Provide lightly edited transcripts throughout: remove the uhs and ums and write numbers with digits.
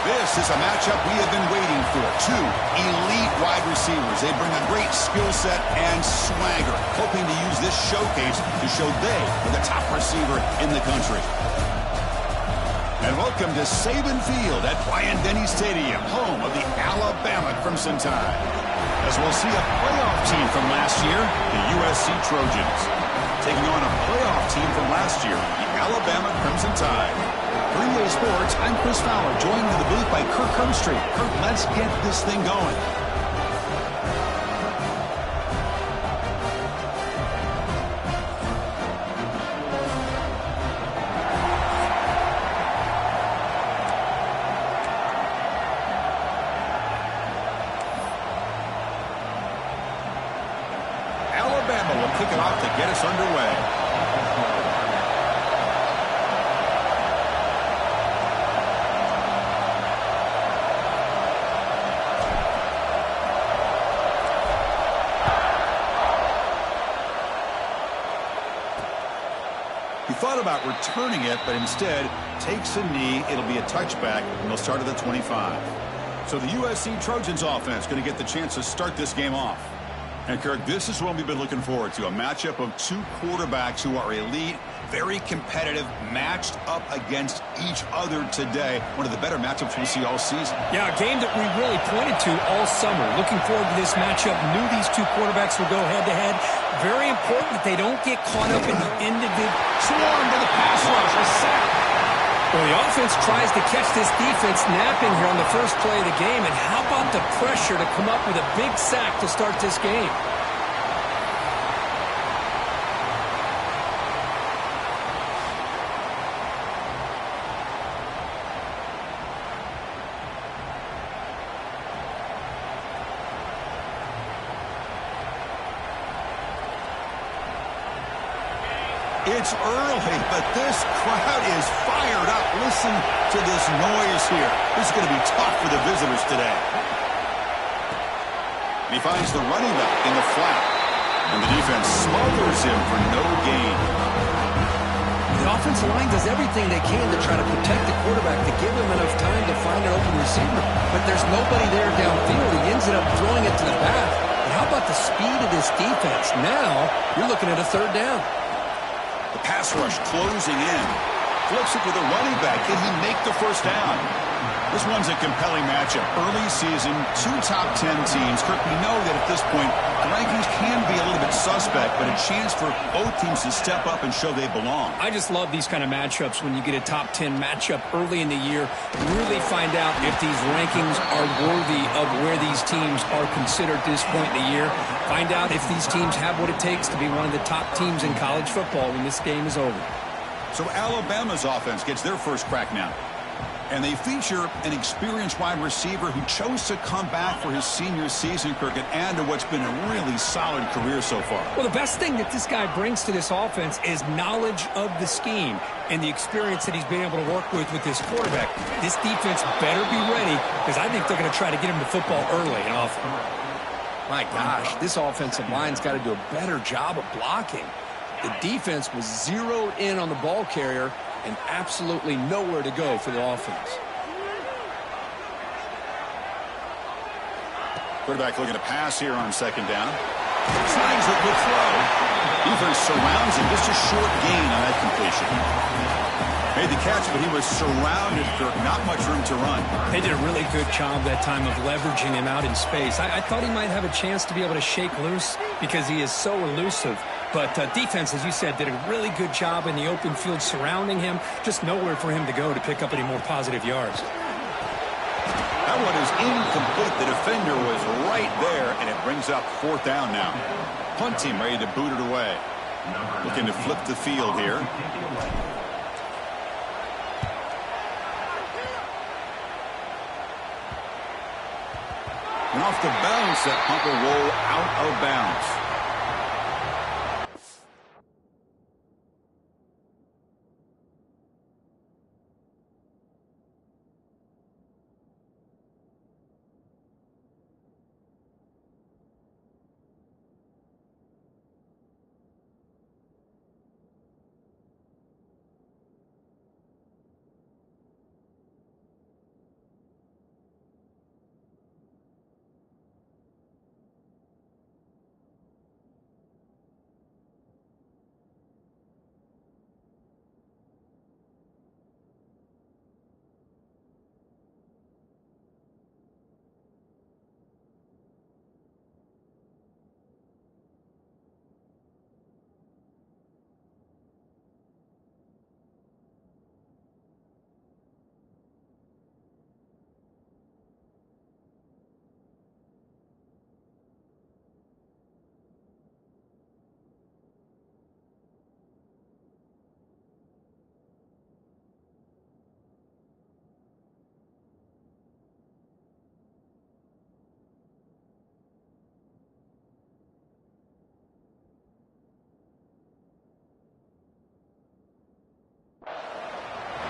This is a matchup we have been waiting for. Two elite wide receivers. They bring a great skill set and swagger, hoping to use this showcase to show they are the top receiver in the country. And welcome to Saban Field at Bryant-Denny Stadium, home of the Alabama Crimson Tide. As we'll see a playoff team from last year, the USC Trojans, taking on a playoff team from last year, the Alabama Crimson Tide. For EA Sports, I'm Chris Fowler, joined in the booth by Kirk Herbstreit. Kirk, let's get this thing going. Alabama will kick it off to get us underway. He thought about returning it, but instead takes a knee. It'll be a touchback, and they'll start at the 25. So the USC Trojans offense going to get the chance to start this game off. And, Kirk, this is what we've been looking forward to, a matchup of two quarterbacks who are elite, very competitive, matched up against each other today. One of the better matchups we'll see all season. Yeah, a game that we really pointed to all summer. Looking forward to this matchup. Knew these two quarterbacks would go head-to-head. Very important that they don't get caught up in the individual. Swarm to the pass rush, a sack. Well, the offense tries to catch this defense napping here on the first play of the game. And how about the pressure to come up with a big sack to start this game? It's early, but this crowd is fired up. Listen to this noise here. This is going to be tough for the visitors today. He finds the running back in the flat, and the defense smothers him for no gain. The offensive line does everything they can to try to protect the quarterback, to give him enough time to find an open receiver. But there's nobody there downfield. He ends up throwing it to the back. But how about the speed of this defense? Now you're looking at a third down. The pass rush closing in. Flips it to the running back. Can he make the first down? This one's a compelling matchup. Early season, two top 10 teams. Kirk, we know that at this point, the rankings can be a little bit suspect, but a chance for both teams to step up and show they belong. I just love these kind of matchups when you get a top 10 matchup early in the year. Really find out if these rankings are worthy of where these teams are considered at this point in the year. Find out if these teams have what it takes to be one of the top teams in college football when this game is over. So Alabama's offense gets their first crack now. And they feature an experienced wide receiver who chose to come back for his senior season, Kirk, and add to what's been a really solid career so far. Well, the best thing that this guy brings to this offense is knowledge of the scheme and the experience that he's been able to work with this quarterback. This defense better be ready, because I think they're going to try to get him to football early and often. My gosh, this offensive line's got to do a better job of blocking. The defense was zeroed in on the ball carrier and absolutely nowhere to go for the offense. Quarterback looking to pass here on second down. Tries the good throw. Defense surrounds him. Just a short gain on that completion. Made the catch, but he was surrounded, Kirk. Not much room to run. They did a really good job that time of leveraging him out in space. I thought he might have a chance to be able to shake loose because he is so elusive. But defense, as you said, did a really good job in the open field surrounding him. Just nowhere for him to go to pick up any more positive yards. That one is incomplete. The defender was right there, and it brings up fourth down now. Punt team ready to boot it away. Looking to flip the field here. And off the bounce, that punt will roll out of bounds.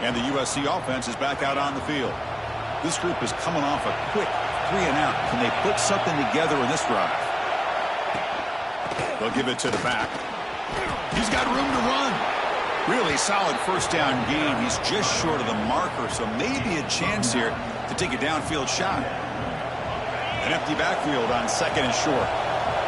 And the USC offense is back out on the field. This group is coming off a quick 3-and-out. Can they put something together in this drive? They'll give it to the back. He's got room to run. Really solid first down game. He's just short of the marker, so maybe a chance here to take a downfield shot. An empty backfield on 2nd and short.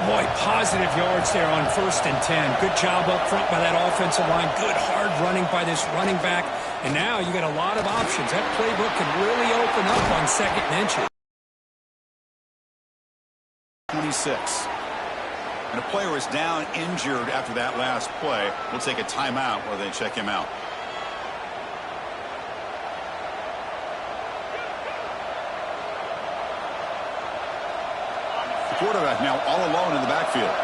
Boy, positive yards there on 1st and 10. Good job up front by that offensive line. Good hard running by this running back. And now you got a lot of options. That playbook can really open up on 2nd and inches. 26. And a player is down injured after that last play. We'll take a timeout while they check him out. The quarterback now all alone in the backfield.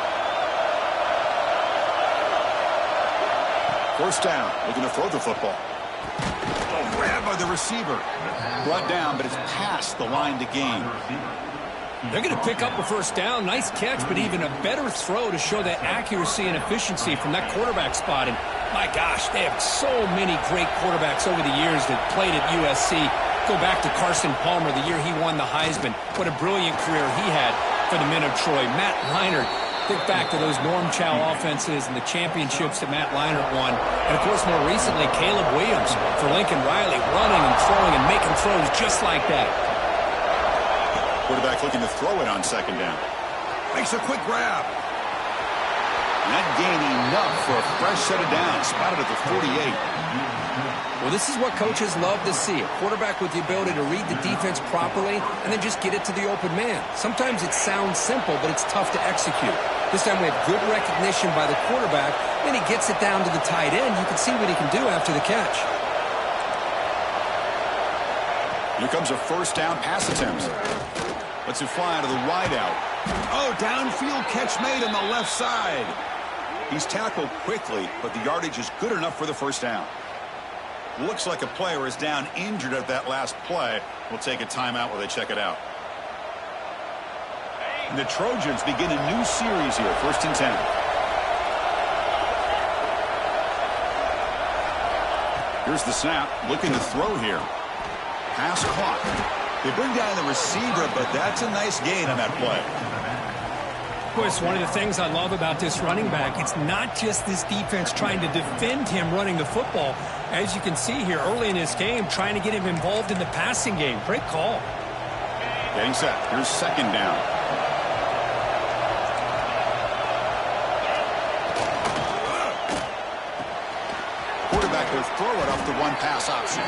First down, looking to throw the football. Oh, grab by the receiver. Brought down, but it's past the line to gain. They're going to pick up a first down. Nice catch, but even a better throw to show that accuracy and efficiency from that quarterback spot. And my gosh, they have so many great quarterbacks over the years that played at USC. Go back to Carson Palmer, the year he won the Heisman. What a brilliant career he had for the men of Troy. Matt Leinart, think back to those Norm Chow offenses and the championships that Matt Leinart won. And, of course, more recently, Caleb Williams for Lincoln Riley, running and throwing and making throws just like that. Quarterback looking to throw it on 2nd down. Makes a quick grab. Not gaining enough for a fresh set of downs. Spotted at the 48. Well, this is what coaches love to see. A quarterback with the ability to read the defense properly and then just get it to the open man. Sometimes it sounds simple, but it's tough to execute. This time we have good recognition by the quarterback. Then he gets it down to the tight end. You can see what he can do after the catch. Here comes a first down pass attempt. Lets it fly to the wideout. Oh, downfield catch made on the left side. He's tackled quickly, but the yardage is good enough for the first down. Looks like a player is down injured at that last play. We'll take a timeout while they check it out. And the Trojans begin a new series here, 1st and 10. Here's the snap, looking to throw here. Pass clock. They bring down the receiver, but that's a nice gain on that play. Boy, it's one of the things I love about this running back. It's not just this defense trying to defend him running the football. As you can see here early in this game, trying to get him involved in the passing game. Great call. Getting set. Here's 2nd down. Quarterback will throw it off the one pass option.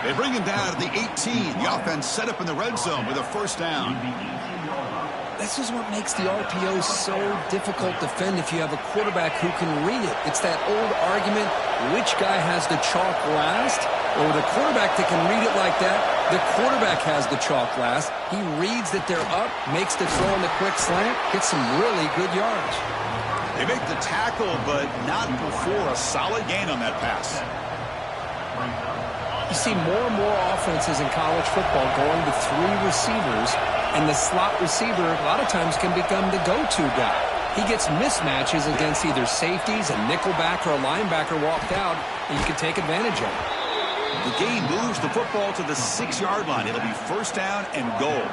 They bring him down to the 18. The offense set up in the red zone with a first down. This is what makes the RPO so difficult to defend if you have a quarterback who can read it. It's that old argument, which guy has the chalk last? Or with a quarterback that can read it like that, the quarterback has the chalk last. He reads that they're up, makes the throw in the quick slant, gets some really good yards. They make the tackle, but not before a solid gain on that pass. You see more and more offenses in college football going to 3 receivers, and the slot receiver a lot of times can become the go-to guy. He gets mismatches against either safeties, a nickelback, or a linebacker walked out, and you can take advantage of it. The game moves the football to the 6-yard line. It'll be first down and goal.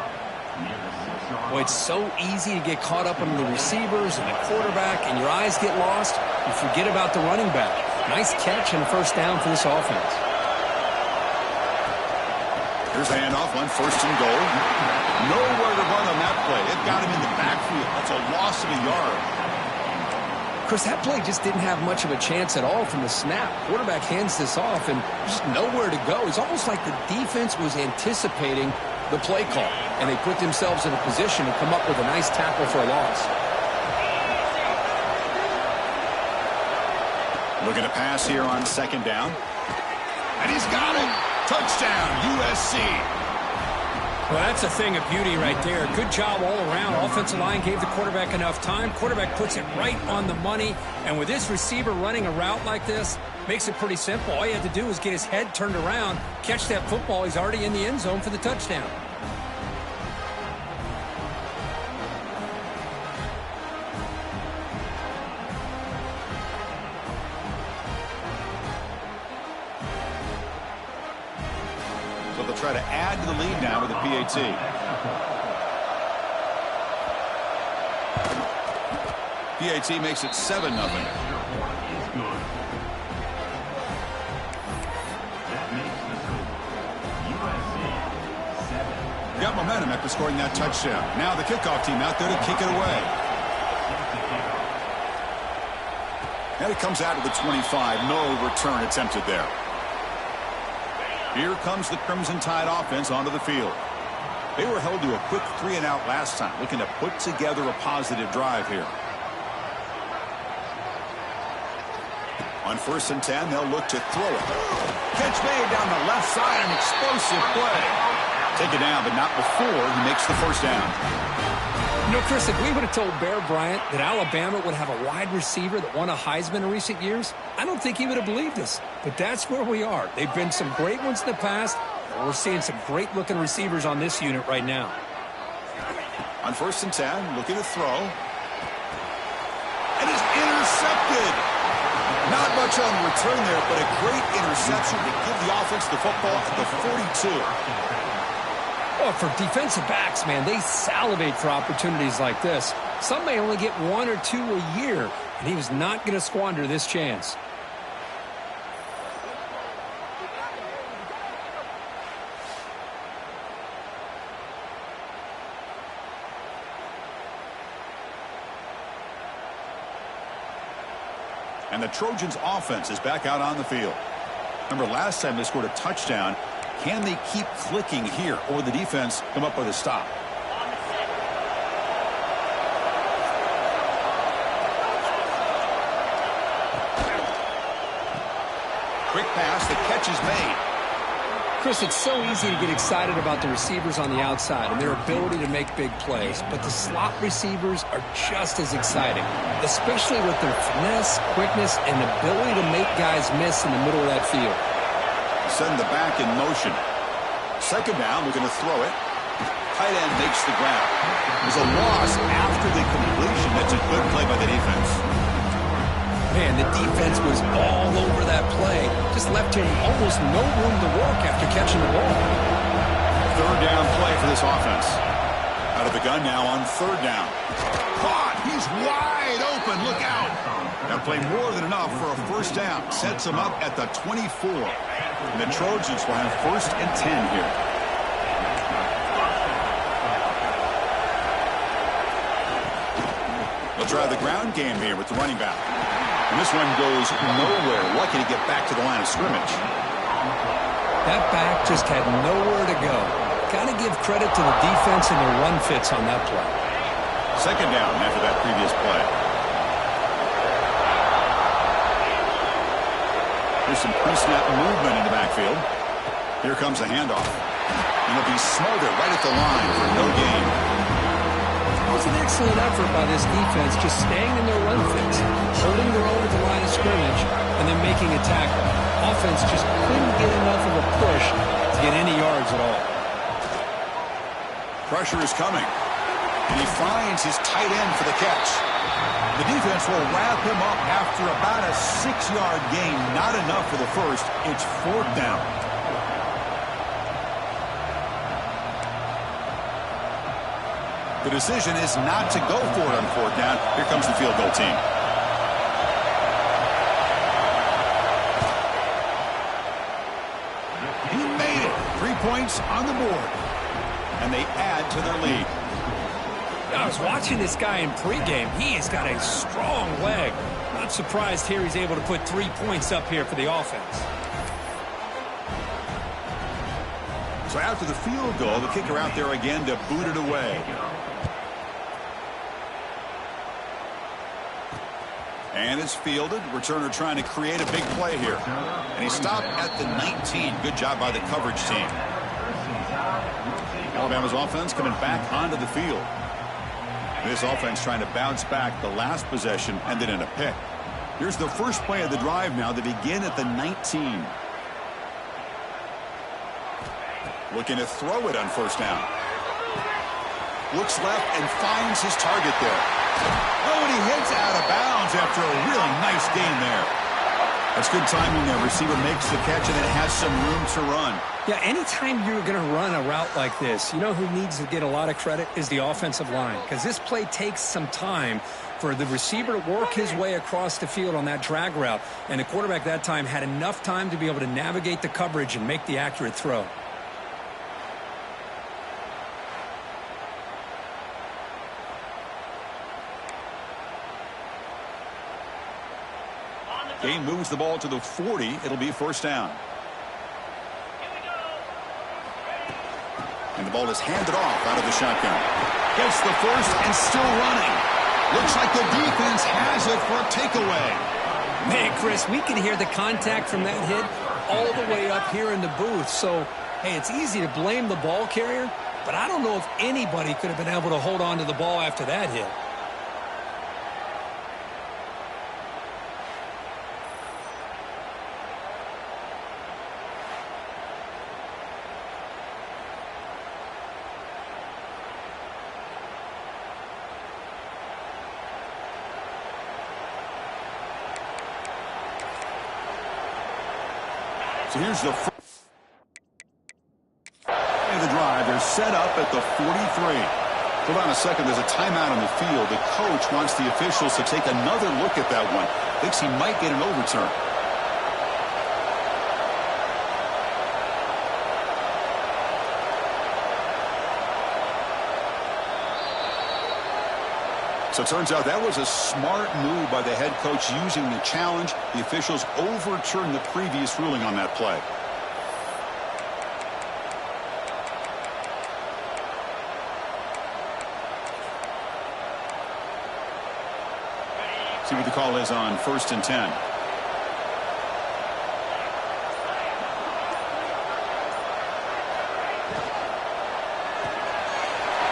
Boy, it's so easy to get caught up on the receivers and the quarterback, and your eyes get lost. You forget about the running back. Nice catch and a first down for this offense. Here's a handoff on 1st and goal. Nowhere to run on that play. It got him in the backfield. That's a loss of a yard. Chris, that play just didn't have much of a chance at all from the snap. Quarterback hands this off and just nowhere to go. It's almost like the defense was anticipating the play call, and they put themselves in a position to come up with a nice tackle for a loss. Looking to pass here on 2nd down. And he's got it. Touchdown, USC. Well, that's a thing of beauty right there. Good job all around. Offensive line gave the quarterback enough time. Quarterback puts it right on the money. And with this receiver running a route like this, makes it pretty simple. All you have to do is get his head turned around, catch that football. He's already in the end zone for the touchdown. They'll try to add to the lead now with a PAT. PAT makes it 7-0. Got momentum after scoring that touchdown. Now the kickoff team out there to kick it away. And it comes out of the 25. No return attempted there. Here comes the Crimson Tide offense onto the field. They were held to a quick 3-and-out last time, looking to put together a positive drive here. On 1st and 10, they'll look to throw it. Catch made down the left side, an explosive play. Take it down, but not before he makes the first down. You know, Chris, if we would have told Bear Bryant that Alabama would have a wide receiver that won a Heisman in recent years, I don't think he would have believed us. But that's where we are. They've been some great ones in the past, and we're seeing some great-looking receivers on this unit right now. On 1st and 10, looking to throw. And it's intercepted. Not much on the return there, but a great interception to give the offense the football at the 42. Oh, for defensive backs, man, they salivate for opportunities like this. Some may only get 1 or 2 a year, and he was not going to squander this chance. And the Trojans' offense is back out on the field. Remember, last time they scored a touchdown. Can they keep clicking here, or the defense come up with a stop? Quick pass, the catch is made. Chris, it's so easy to get excited about the receivers on the outside and their ability to make big plays, but the slot receivers are just as exciting, especially with their finesse, quickness, and ability to make guys miss in the middle of that field. Send the back in motion. 2nd down, we're going to throw it. Tight end makes the grab. There's a loss after the completion. That's a good play by the defense. Man, the defense was all over that play. Just left him almost no room to work after catching the ball. 3rd down play for this offense. Out of the gun now on 3rd down. Caught! He's wide open. Look out! That play more than enough for a 1st down. Sets him up at the 24. And the Trojans will have 1st and 10 here. They'll try the ground game here with the running back. And this one goes nowhere. Lucky to get back to the line of scrimmage. That back just had nowhere to go. Got to give credit to the defense and their run fits on that play. 2nd down after that previous play. There's some pre-snap movement in the backfield. Here comes the handoff. And it'll be smothered right at the line for no gain. It was an excellent effort by this defense, just staying in their run fits, holding their own at the line of scrimmage, and then making a tackle. Offense just couldn't get enough of a push to get any yards at all. Pressure is coming. And he finds his tight end for the catch. The defense will wrap him up after about a 6-yard gain. Not enough for the first. It's 4th down. The decision is not to go for it on 4th down. Here comes the field goal team. He made it. 3 points on the board. And they add to their lead. I was watching this guy in pregame. He has got a strong leg. Not surprised here he's able to put 3 points up here for the offense. So after the field goal, the kicker out there again to boot it away. And it's fielded. Returner trying to create a big play here. And he stopped at the 19. Good job by the coverage team. Alabama's offense coming back onto the field. This offense trying to bounce back. The last possession ended in a pick. Here's the first play of the drive now. They begin at the 19. Looking to throw it on 1st down. Looks left and finds his target there. Oh, and he hits out of bounds after a really nice gain there. That's good timing there. Receiver makes the catch and it has some room to run. Yeah, anytime you're going to run a route like this, you know who needs to get a lot of credit is the offensive line, because this play takes some time for the receiver to work his way across the field on that drag route, and the quarterback that time had enough time to be able to navigate the coverage and make the accurate throw. Gain moves the ball to the 40. It'll be first down. And the ball is handed off out of the shotgun. Gets the first and still running. Looks like the defense has it for a takeaway. Man, Chris, we can hear the contact from that hit all the way up here in the booth. So, hey, it's easy to blame the ball carrier, but I don't know if anybody could have been able to hold on to the ball after that hit. So here's the drive. They're set up at the 43. Hold on a second. There's a timeout on the field. The coach wants the officials to take another look at that one. Thinks he might get an overturn. So it turns out that was a smart move by the head coach using the challenge. The officials overturned the previous ruling on that play. See what the call is on 1st and 10.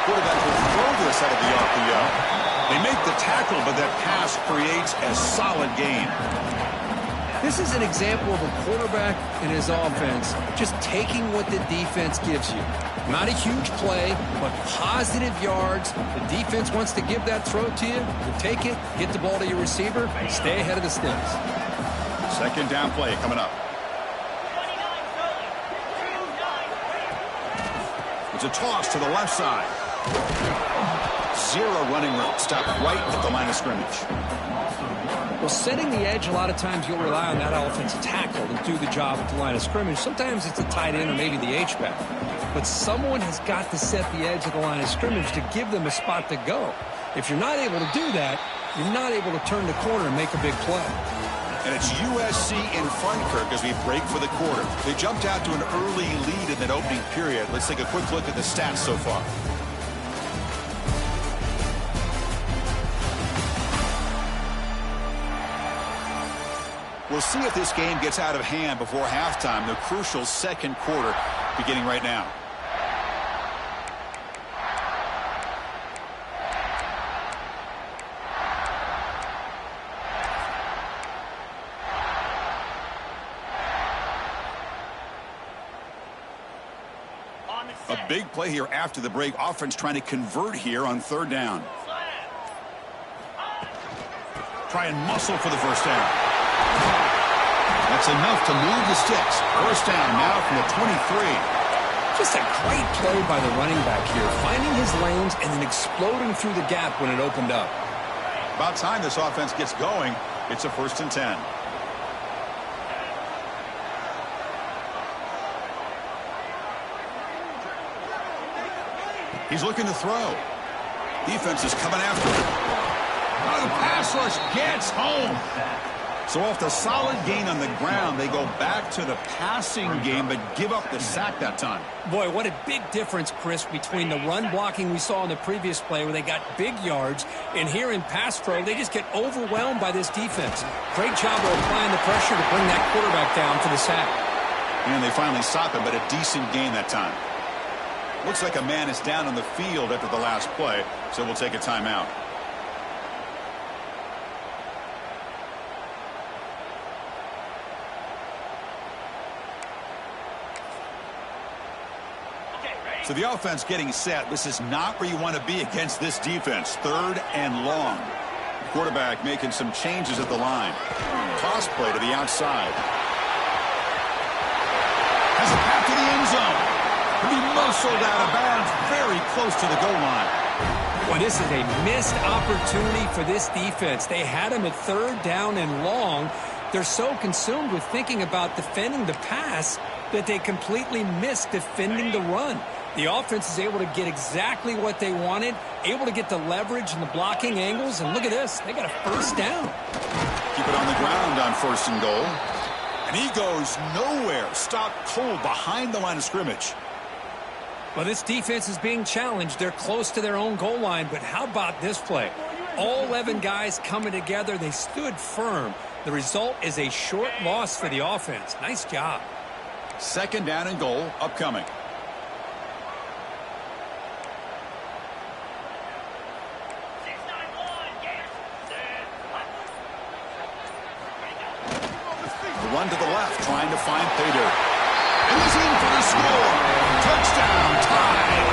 Quarterback will throw this out of the RPO. They make the tackle, but that pass creates a solid gain. This is an example of a quarterback and his offense just taking what the defense gives you. Not a huge play, but positive yards. The defense wants to give that throw to you. You take it, get the ball to your receiver, and stay ahead of the sticks. Second down play coming up. It's a toss to the left side. Zero running room. Stop right at the line of scrimmage. Well, setting the edge, a lot of times you'll rely on that offensive tackle to do the job at the line of scrimmage. Sometimes it's a tight end or maybe the H-back. But someone has got to set the edge of the line of scrimmage to give them a spot to go. If you're not able to do that, you're not able to turn the corner and make a big play. And it's USC in front, Kirk, as we break for the quarter. They jumped out to an early lead in that opening period. Let's take a quick look at the stats so far. We'll see if this game gets out of hand before halftime. The crucial second quarter beginning right now. A big play here after the break. Offense trying to convert here on third down. Try and muscle for the first down. That's enough to move the sticks. First down now from the 23. Just a great play by the running back here, finding his lanes and then exploding through the gap when it opened up. About time this offense gets going. It's a 1st and 10. He's looking to throw. Defense is coming after him. Oh, the pass rush gets home. So off the solid gain on the ground, they go back to the passing game, but give up the sack that time. Boy, what a big difference, Chris, between the run blocking we saw in the previous play where they got big yards, and here in pass pro, they just get overwhelmed by this defense. Great job of applying the pressure to bring that quarterback down for the sack. And they finally stop him, but a decent gain that time. Looks like a man is down on the field after the last play, so we'll take a timeout. So the offense getting set. This is not where you want to be against this defense. 3rd and long. The quarterback making some changes at the line. toss play to the outside. Has a path to the end zone. He muscled out of bounds very close to the goal line. Well, this is a missed opportunity for this defense. They had him at third down and long. They're so consumed with thinking about defending the pass that they completely missed defending the run. The offense is able to get exactly what they wanted, able to get the leverage and the blocking angles, and look at this. They got a first down. Keep it on the ground on 1st and goal. And he goes nowhere. Stopped cold behind the line of scrimmage. Well, this defense is being challenged. They're close to their own goal line, but how about this play? All 11 guys coming together. They stood firm. The result is a short loss for the offense. Nice job. 2nd down and goal upcoming. The run to the left, trying to find pay dirt. And he's in for the score. Touchdown, tied.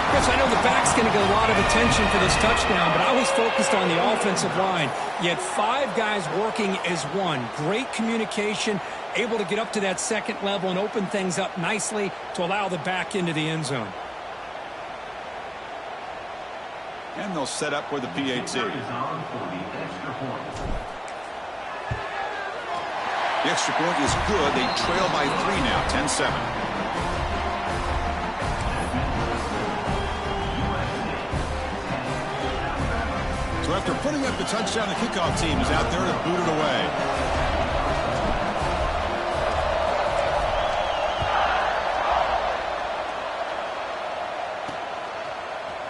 Chris, I know the back's going to get a lot of attention for this touchdown, but I was focused on the offensive line. You had 5 guys working as one. Great communication, able to get up to that 2nd level and open things up nicely to allow the back into the end zone. And they'll set up for the PAT. The extra point is good. They trail by 3 now, 10-7. So after putting up the touchdown, the kickoff team is out there to boot it away.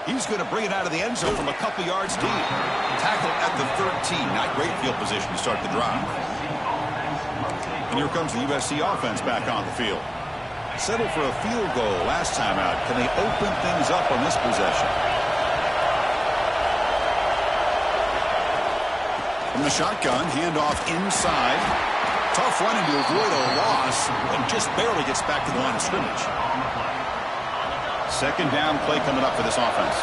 He's going to bring it out of the end zone from a couple yards deep. Tackle at the 13. Not great field position to start the drive. And here comes the USC offense back on the field. Settled for a field goal last time out. Can they open things up on this possession? From the shotgun, handoff inside. Tough running to avoid a loss, and just barely gets back to the line of scrimmage. 2nd down play coming up for this offense.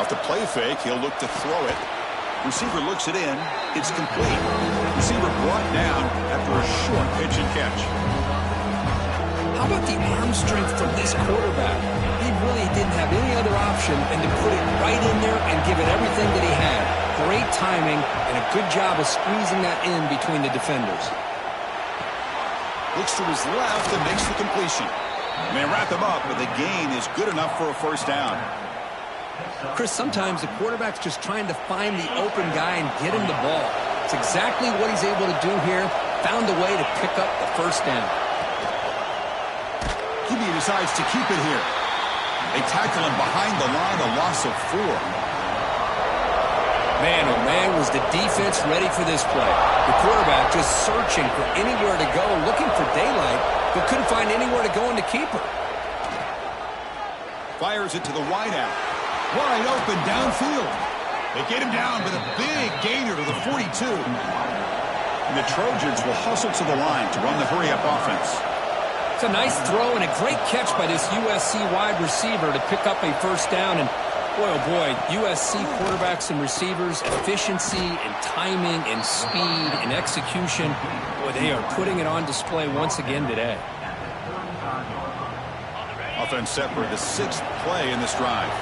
Off the play fake, he'll look to throw it. Receiver looks it in. It's complete. Receiver brought down after a short pitch and catch. How about the arm strength from this quarterback? He really didn't have any other option than to put it right in there and give it everything that he had. Great timing and a good job of squeezing that in between the defenders. Looks to his left and makes the completion. They wrap him up, but the gain is good enough for a first down. Chris, sometimes the quarterback's just trying to find the open guy and get him the ball. It's exactly what he's able to do here. Found a way to pick up the first down. He decides to keep it here. They tackle him behind the line, a loss of 4. Man, oh man, was the defense ready for this play. The quarterback just searching for anywhere to go, looking for daylight, but couldn't find anywhere to go in the keeper. Fires it to the wideout. Wide open downfield. They get him down with a big gainer to the 42. And the Trojans will hustle to the line to run the hurry-up offense. It's a nice throw and a great catch by this USC wide receiver to pick up a first down. And boy, oh boy, USC quarterbacks and receivers, efficiency and timing and speed and execution. Boy, they are putting it on display once again today. Offense set for the 6th play in this drive.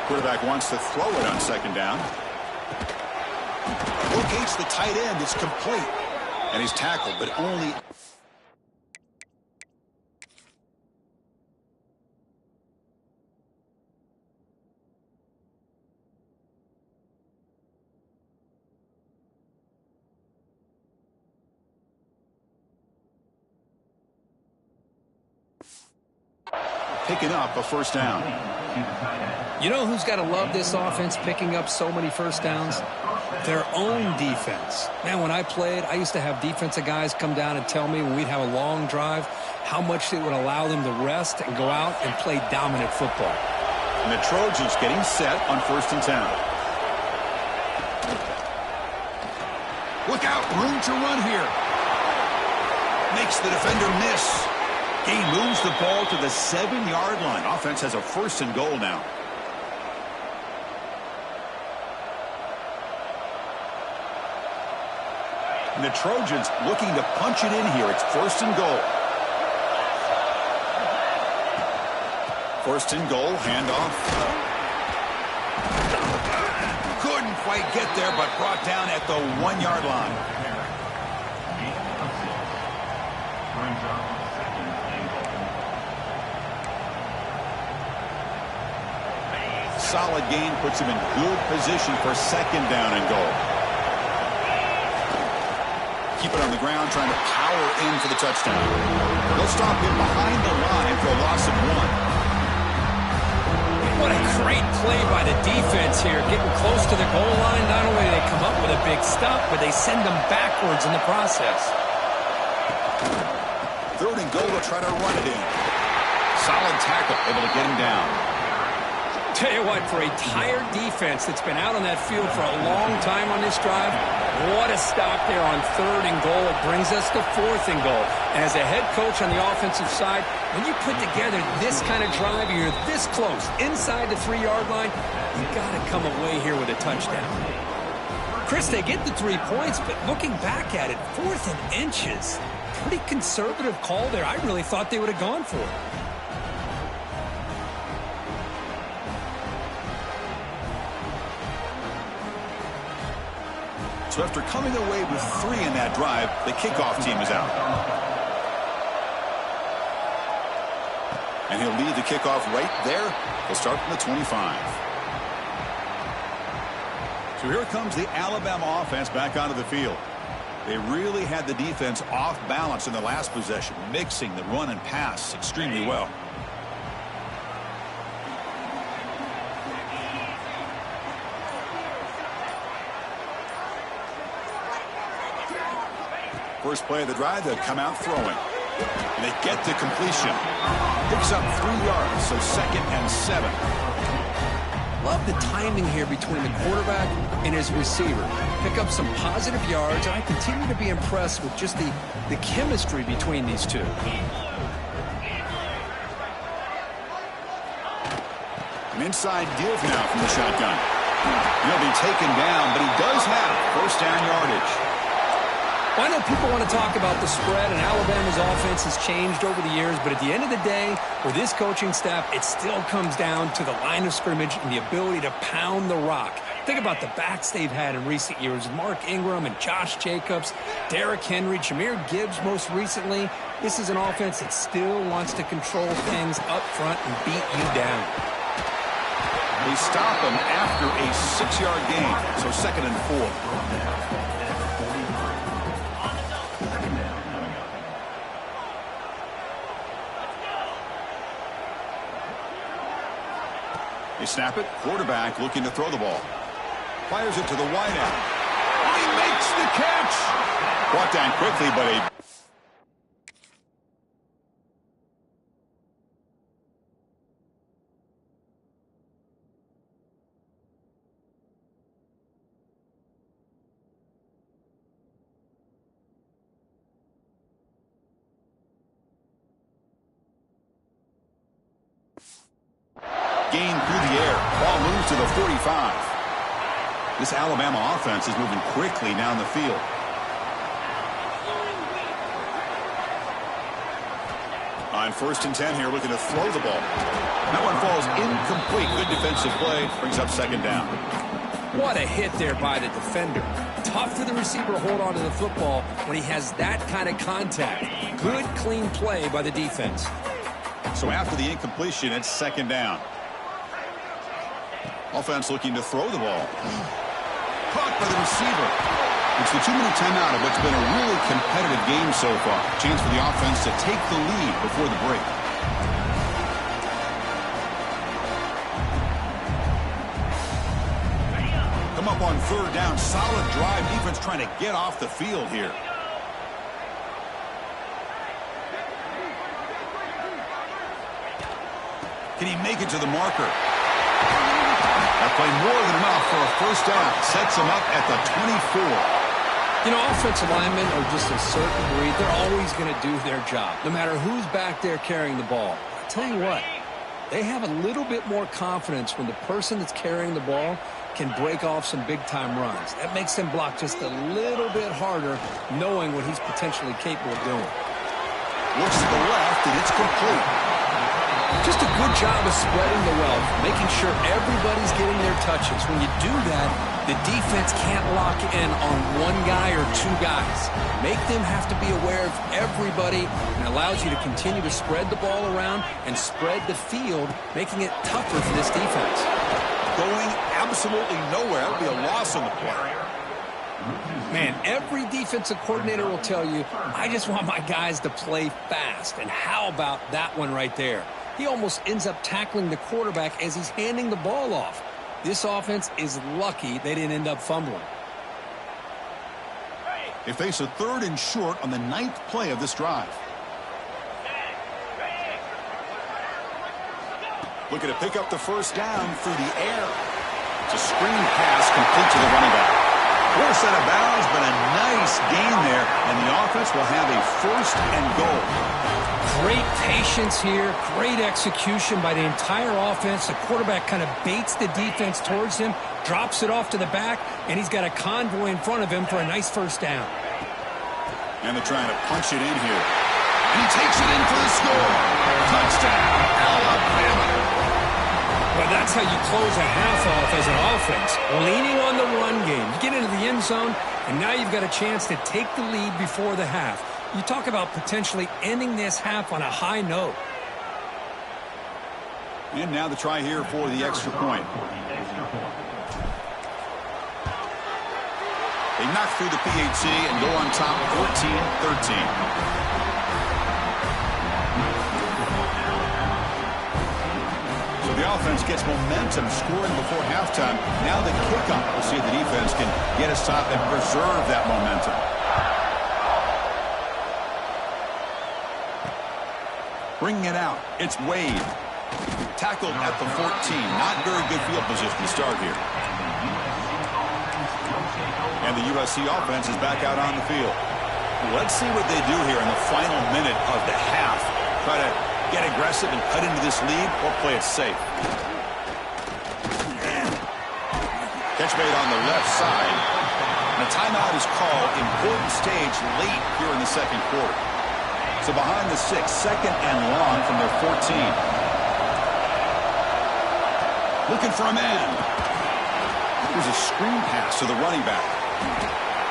Quarterback wants to throw it on 2nd down. Locates the tight end. It's complete. And he's tackled, but only... picking up a first down. You know who's got to love this offense picking up so many first downs? Their own defense. Man, when I played, I used to have defensive guys come down and tell me when we'd have a long drive how much it would allow them to rest and go out and play dominant football. And the Trojans getting set on 1st and 10. Look out, room to run here. Makes the defender miss. Gain moves the ball to the 7-yard line. Offense has a 1st and goal now. And the Trojans looking to punch it in here. It's 1st and goal. 1st and goal, handoff. Couldn't quite get there, but brought down at the 1-yard line. Solid gain puts him in good position for 2nd down and goal. Keep it on the ground, trying to power in for the touchdown. They'll stop him behind the line for a loss of 1. What a great play by the defense here. Getting close to the goal line, not only do they come up with a big stop, but they send them backwards in the process. 3rd and goal to try to run it in. Solid tackle, able to get him down. Tell you what, for a tired defense that's been out on that field for a long time on this drive, what a stop there on 3rd and goal. It brings us to 4th and goal. And as a head coach on the offensive side, when you put together this kind of drive, you're this close, inside the 3-yard line, you got to come away here with a touchdown. Chris, they get the 3 points, but looking back at it, 4th and inches, pretty conservative call there. I really thought they would have gone for it. So after coming away with 3 in that drive, the kickoff team is out. And he'll lead the kickoff right there. He'll start from the 25. So here comes the Alabama offense back onto the field. They really had the defense off balance in the last possession, mixing the run and pass extremely well. First play of the drive, they'll come out throwing. And they get the completion. Picks up 3 yards, so 2nd and 7. Love the timing here between the quarterback and his receiver. Pick up some positive yards, and I continue to be impressed with just the chemistry between these two. An inside give now from the shotgun. He'll be taken down, but he does have 1st down yardage. Well, I know people want to talk about the spread, and Alabama's offense has changed over the years, but at the end of the day, with this coaching staff, it still comes down to the line of scrimmage and the ability to pound the rock. Think about the backs they've had in recent years, Mark Ingram and Josh Jacobs, Derrick Henry, Jahmyr Gibbs most recently. This is an offense that still wants to control things up front and beat you down. They stop him after a 6-yard gain, so 2nd and 4. They snap it. Quarterback looking to throw the ball. Fires it to the wideout. He makes the catch. Brought down quickly, but a... Gain through the air. Ball moves to the 45. This Alabama offense is moving quickly down the field. On 1st and 10 here, looking to throw the ball. That one falls incomplete. Good defensive play. Brings up 2nd down. What a hit there by the defender. Tough for the receiver to hold on to the football when he has that kind of contact. Good, clean play by the defense. So after the incompletion, it's 2nd down. Offense looking to throw the ball. Caught by the receiver. It's the 2-minute timeout of what's been a really competitive game so far. Chance for the offense to take the lead before the break. Come up on 3rd down. Solid drive. Defense trying to get off the field here. Can he make it to the marker? That play more than enough for a 1st down. Sets him up at the 24. You know, offensive linemen are just a certain breed. They're always going to do their job, no matter who's back there carrying the ball. I'll tell you what, they have a little bit more confidence when the person that's carrying the ball can break off some big-time runs. That makes them block just a little bit harder, knowing what he's potentially capable of doing. Looks to the left, and it's complete. Just a good job of spreading the wealth, making sure everybody's getting their touches. When you do that, the defense can't lock in on one guy or two guys. Make them have to be aware of everybody, and allows you to continue to spread the ball around and spread the field, making it tougher for this defense. Going absolutely nowhere. That would be a loss on the play. Man, every defensive coordinator will tell you, I just want my guys to play fast. And how about that one right there? He almost ends up tackling the quarterback as he's handing the ball off. This offense is lucky they didn't end up fumbling. They face a 3rd and short on the 9th play of this drive. Looking to pick up the first down through the air. It's a screen pass complete to the running back. Forced out of bounds, but a nice gain there, and the offense will have a 1st and goal. Great patience here, great execution by the entire offense. The quarterback kind of baits the defense towards him, drops it off to the back, and he's got a convoy in front of him for a nice first down. And they're trying to punch it in here. And he takes it in for the score. Touchdown, Alabama. Well, that's how you close a half off as an offense, leaning on the run game. You get into the end zone, and now you've got a chance to take the lead before the half. You talk about potentially ending this half on a high note. And now the try here for the extra point. They knock through the PAT and go on top 14-13. The offense gets momentum scoring before halftime. Now the kickoff. We'll see if the defense can get a stop and preserve that momentum. Bringing it out. It's Wade. Tackled at the 14. Not very good field position to start here. And the USC offense is back out on the field. Let's see what they do here in the final minute of the half. Try to get aggressive and cut into this lead, or play it safe. Catch made on the left side. And a timeout is called. Important stage late here in the 2nd quarter. So behind the 6, 2nd and long from their 14. Looking for a man. Here's a screen pass to the running back.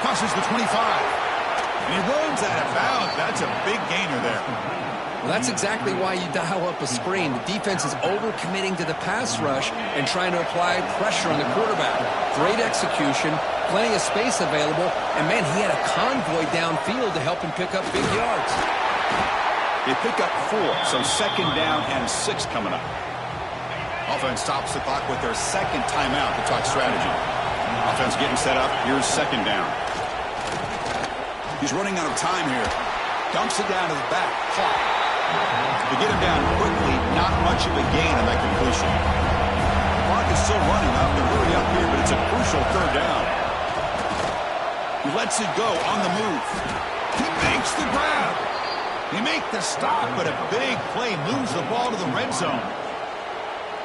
Crosses the 25. And he runs out of bounds. That's a big gainer there. Well, that's exactly why you dial up a screen. The defense is overcommitting to the pass rush and trying to apply pressure on the quarterback. Great execution, plenty of space available, and, man, he had a convoy downfield to help him pick up big yards. They pick up 4, so 2nd down and 6 coming up. Offense stops the clock with their 2nd timeout to talk strategy. Offense getting set up. Here's 2nd down. He's running out of time here. Dumps it down to the back. Clock. To get him down quickly, not much of a gain on that completion. The clock is still running up. They're really up here, but it's a crucial 3rd down. He lets it go on the move. He makes the grab. He makes the stop, but a big play moves the ball to the red zone.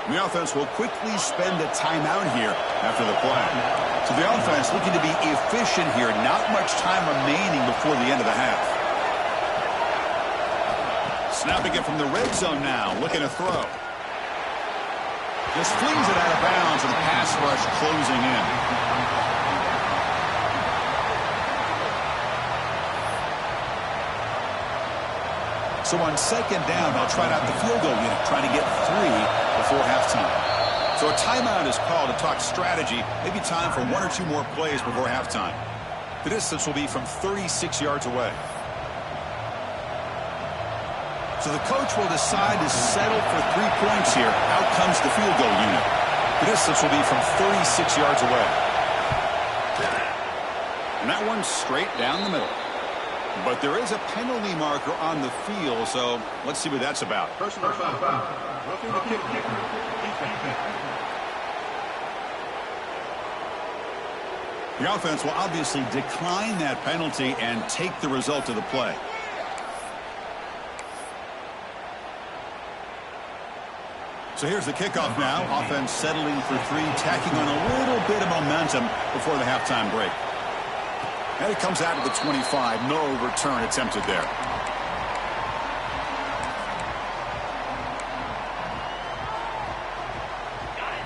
The offense will quickly spend a timeout here after the play. So the offense looking to be efficient here. Not much time remaining before the end of the half. Snapping it from the red zone now, looking to throw. Just flings it out of bounds, and the pass rush closing in. So on 2nd down, they'll try out the field goal unit, trying to get 3 before halftime. So a timeout is called to talk strategy. Maybe time for 1 or 2 more plays before halftime. The distance will be from 36 yards away. So the coach will decide to settle for 3 points here. Out comes the field goal unit. The distance will be from 36 yards away. And that one's straight down the middle. But there is a penalty marker on the field, so let's see what that's about. Personal foul. Roughing the kick. Defense. The offense will obviously decline that penalty and take the result of the play. So here's the kickoff now. Offense settling for three, tacking on a little bit of momentum before the halftime break. And it comes out of the 25. No return attempted there.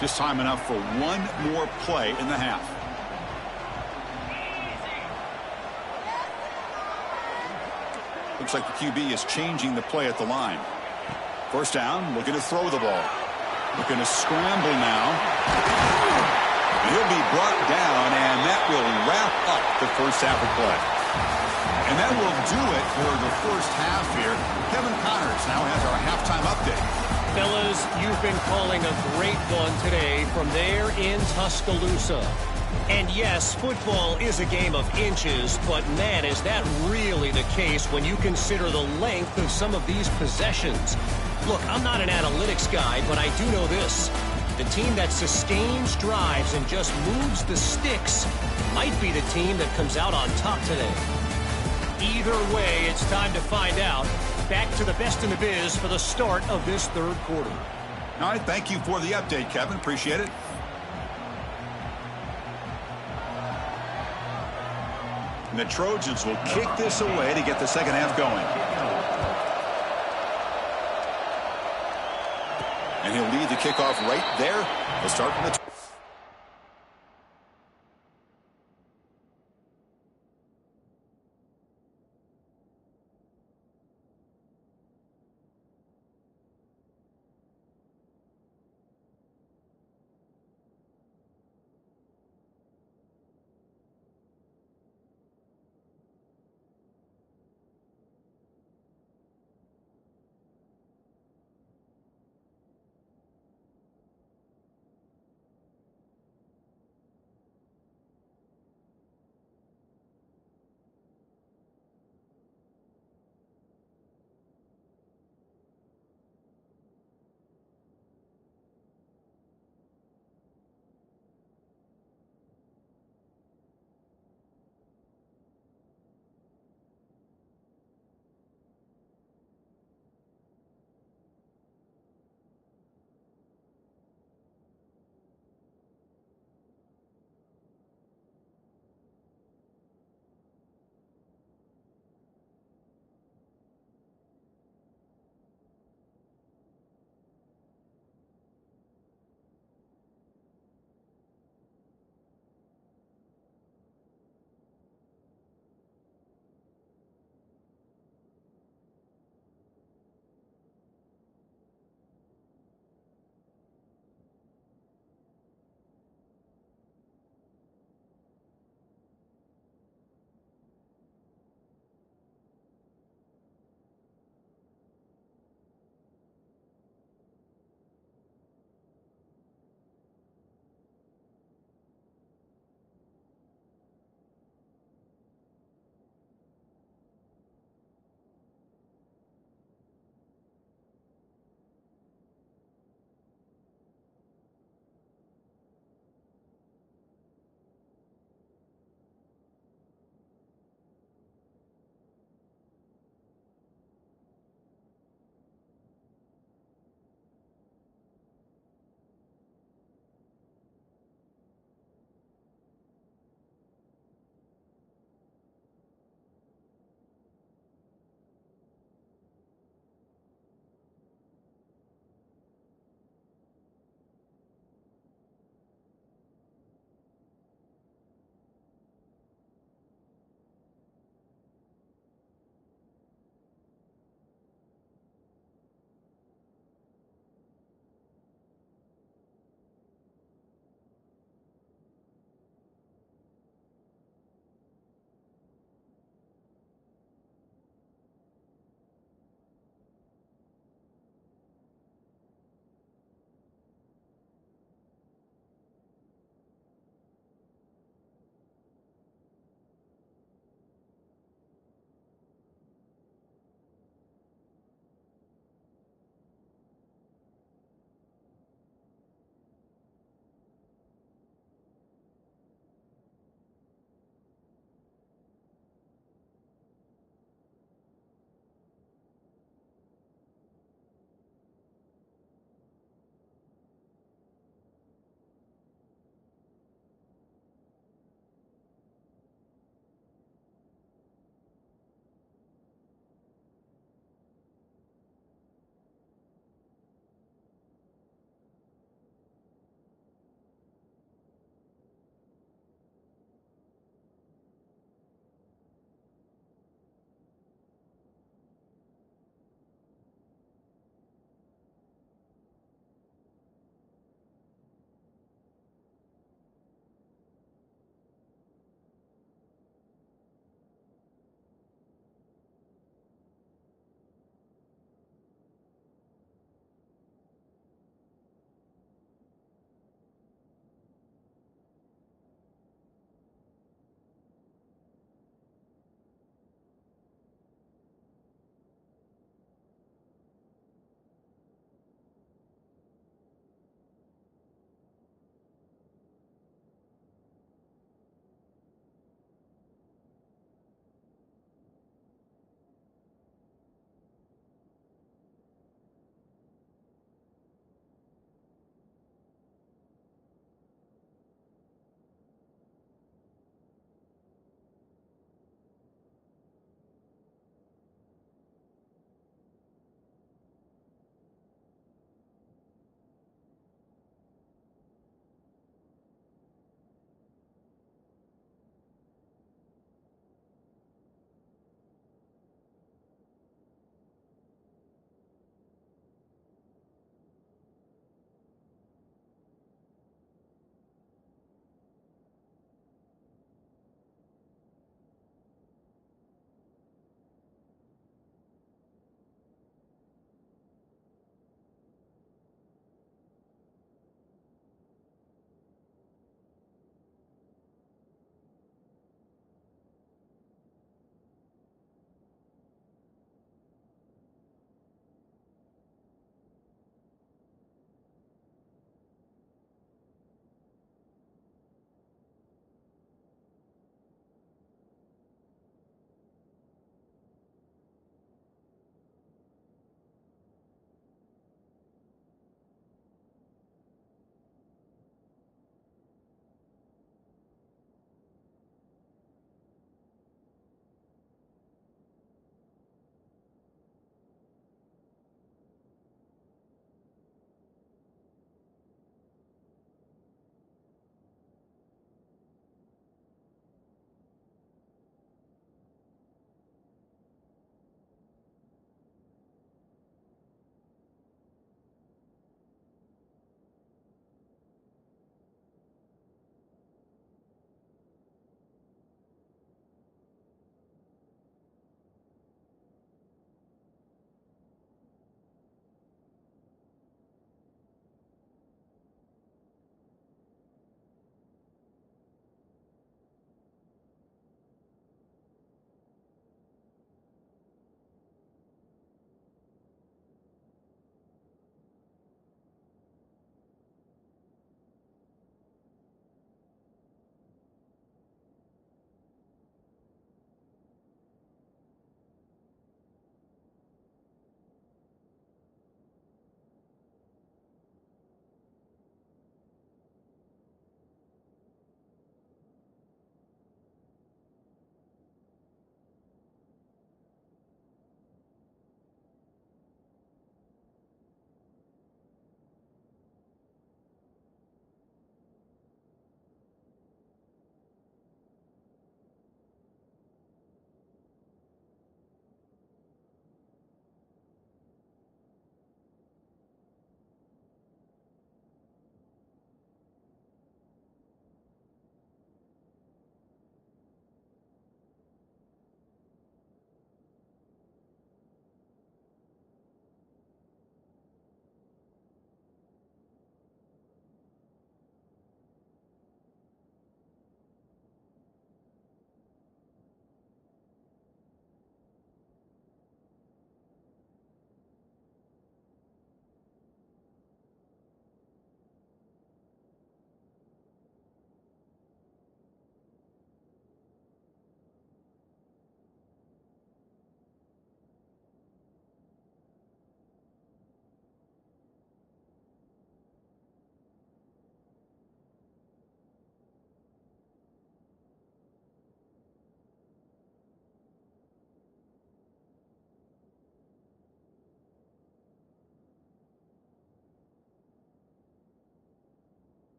Just time enough for one more play in the half. Looks like the QB is changing the play at the line. First down, looking to throw the ball. Looking to scramble now. He'll be brought down, and that will wrap up the first half of play. And that will do it for the first half here. Kevin Connors now has our halftime update. Fellas, you've been calling a great one today from there in Tuscaloosa. And yes, football is a game of inches, but man, is that really the case when you consider the length of some of these possessions. Look, I'm not an analytics guy, but I do know this. The team that sustains drives and just moves the sticks might be the team that comes out on top today. Either way, it's time to find out. Back to the best in the biz for the start of this third quarter. All right, thank you for the update, Kevin. Appreciate it. And the Trojans will kick this away to get the second half going. And he'll lead the kickoff right there. We'll start from the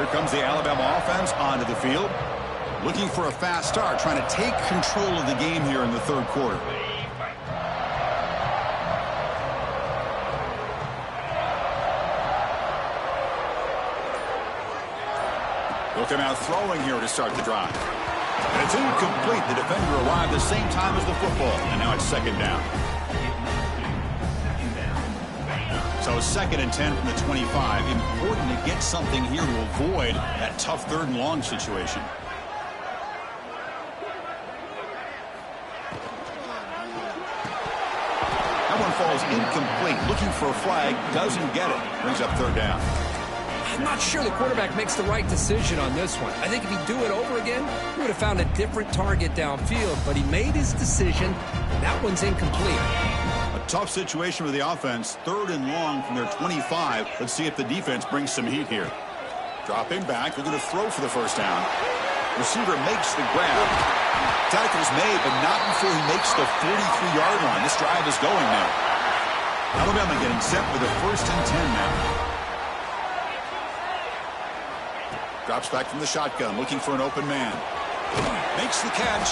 Here comes the Alabama offense onto the field. Looking for a fast start, trying to take control of the game here in the third quarter. They'll come out throwing here to start the drive. And it's incomplete. The defender arrived the same time as the football, and now it's second down. So 2nd and 10 from the 25. Important to get something here to avoid that tough 3rd and long situation. That one falls incomplete. Looking for a flag. Doesn't get it. Brings up 3rd down. I'm not sure the quarterback makes the right decision on this one. I think if he'd do it over again, he would have found a different target downfield. But he made his decision. That one's incomplete. A tough situation with the offense. 3rd and long from their 25. Let's see if the defense brings some heat here. Dropping back. They're going to throw for the 1st down. Receiver makes the grab. Tackle's made, but not before he makes the 43-yard line. This drive is going now. Alabama getting set for the 1st and 10 now. Drops back from the shotgun, looking for an open man. Makes the catch.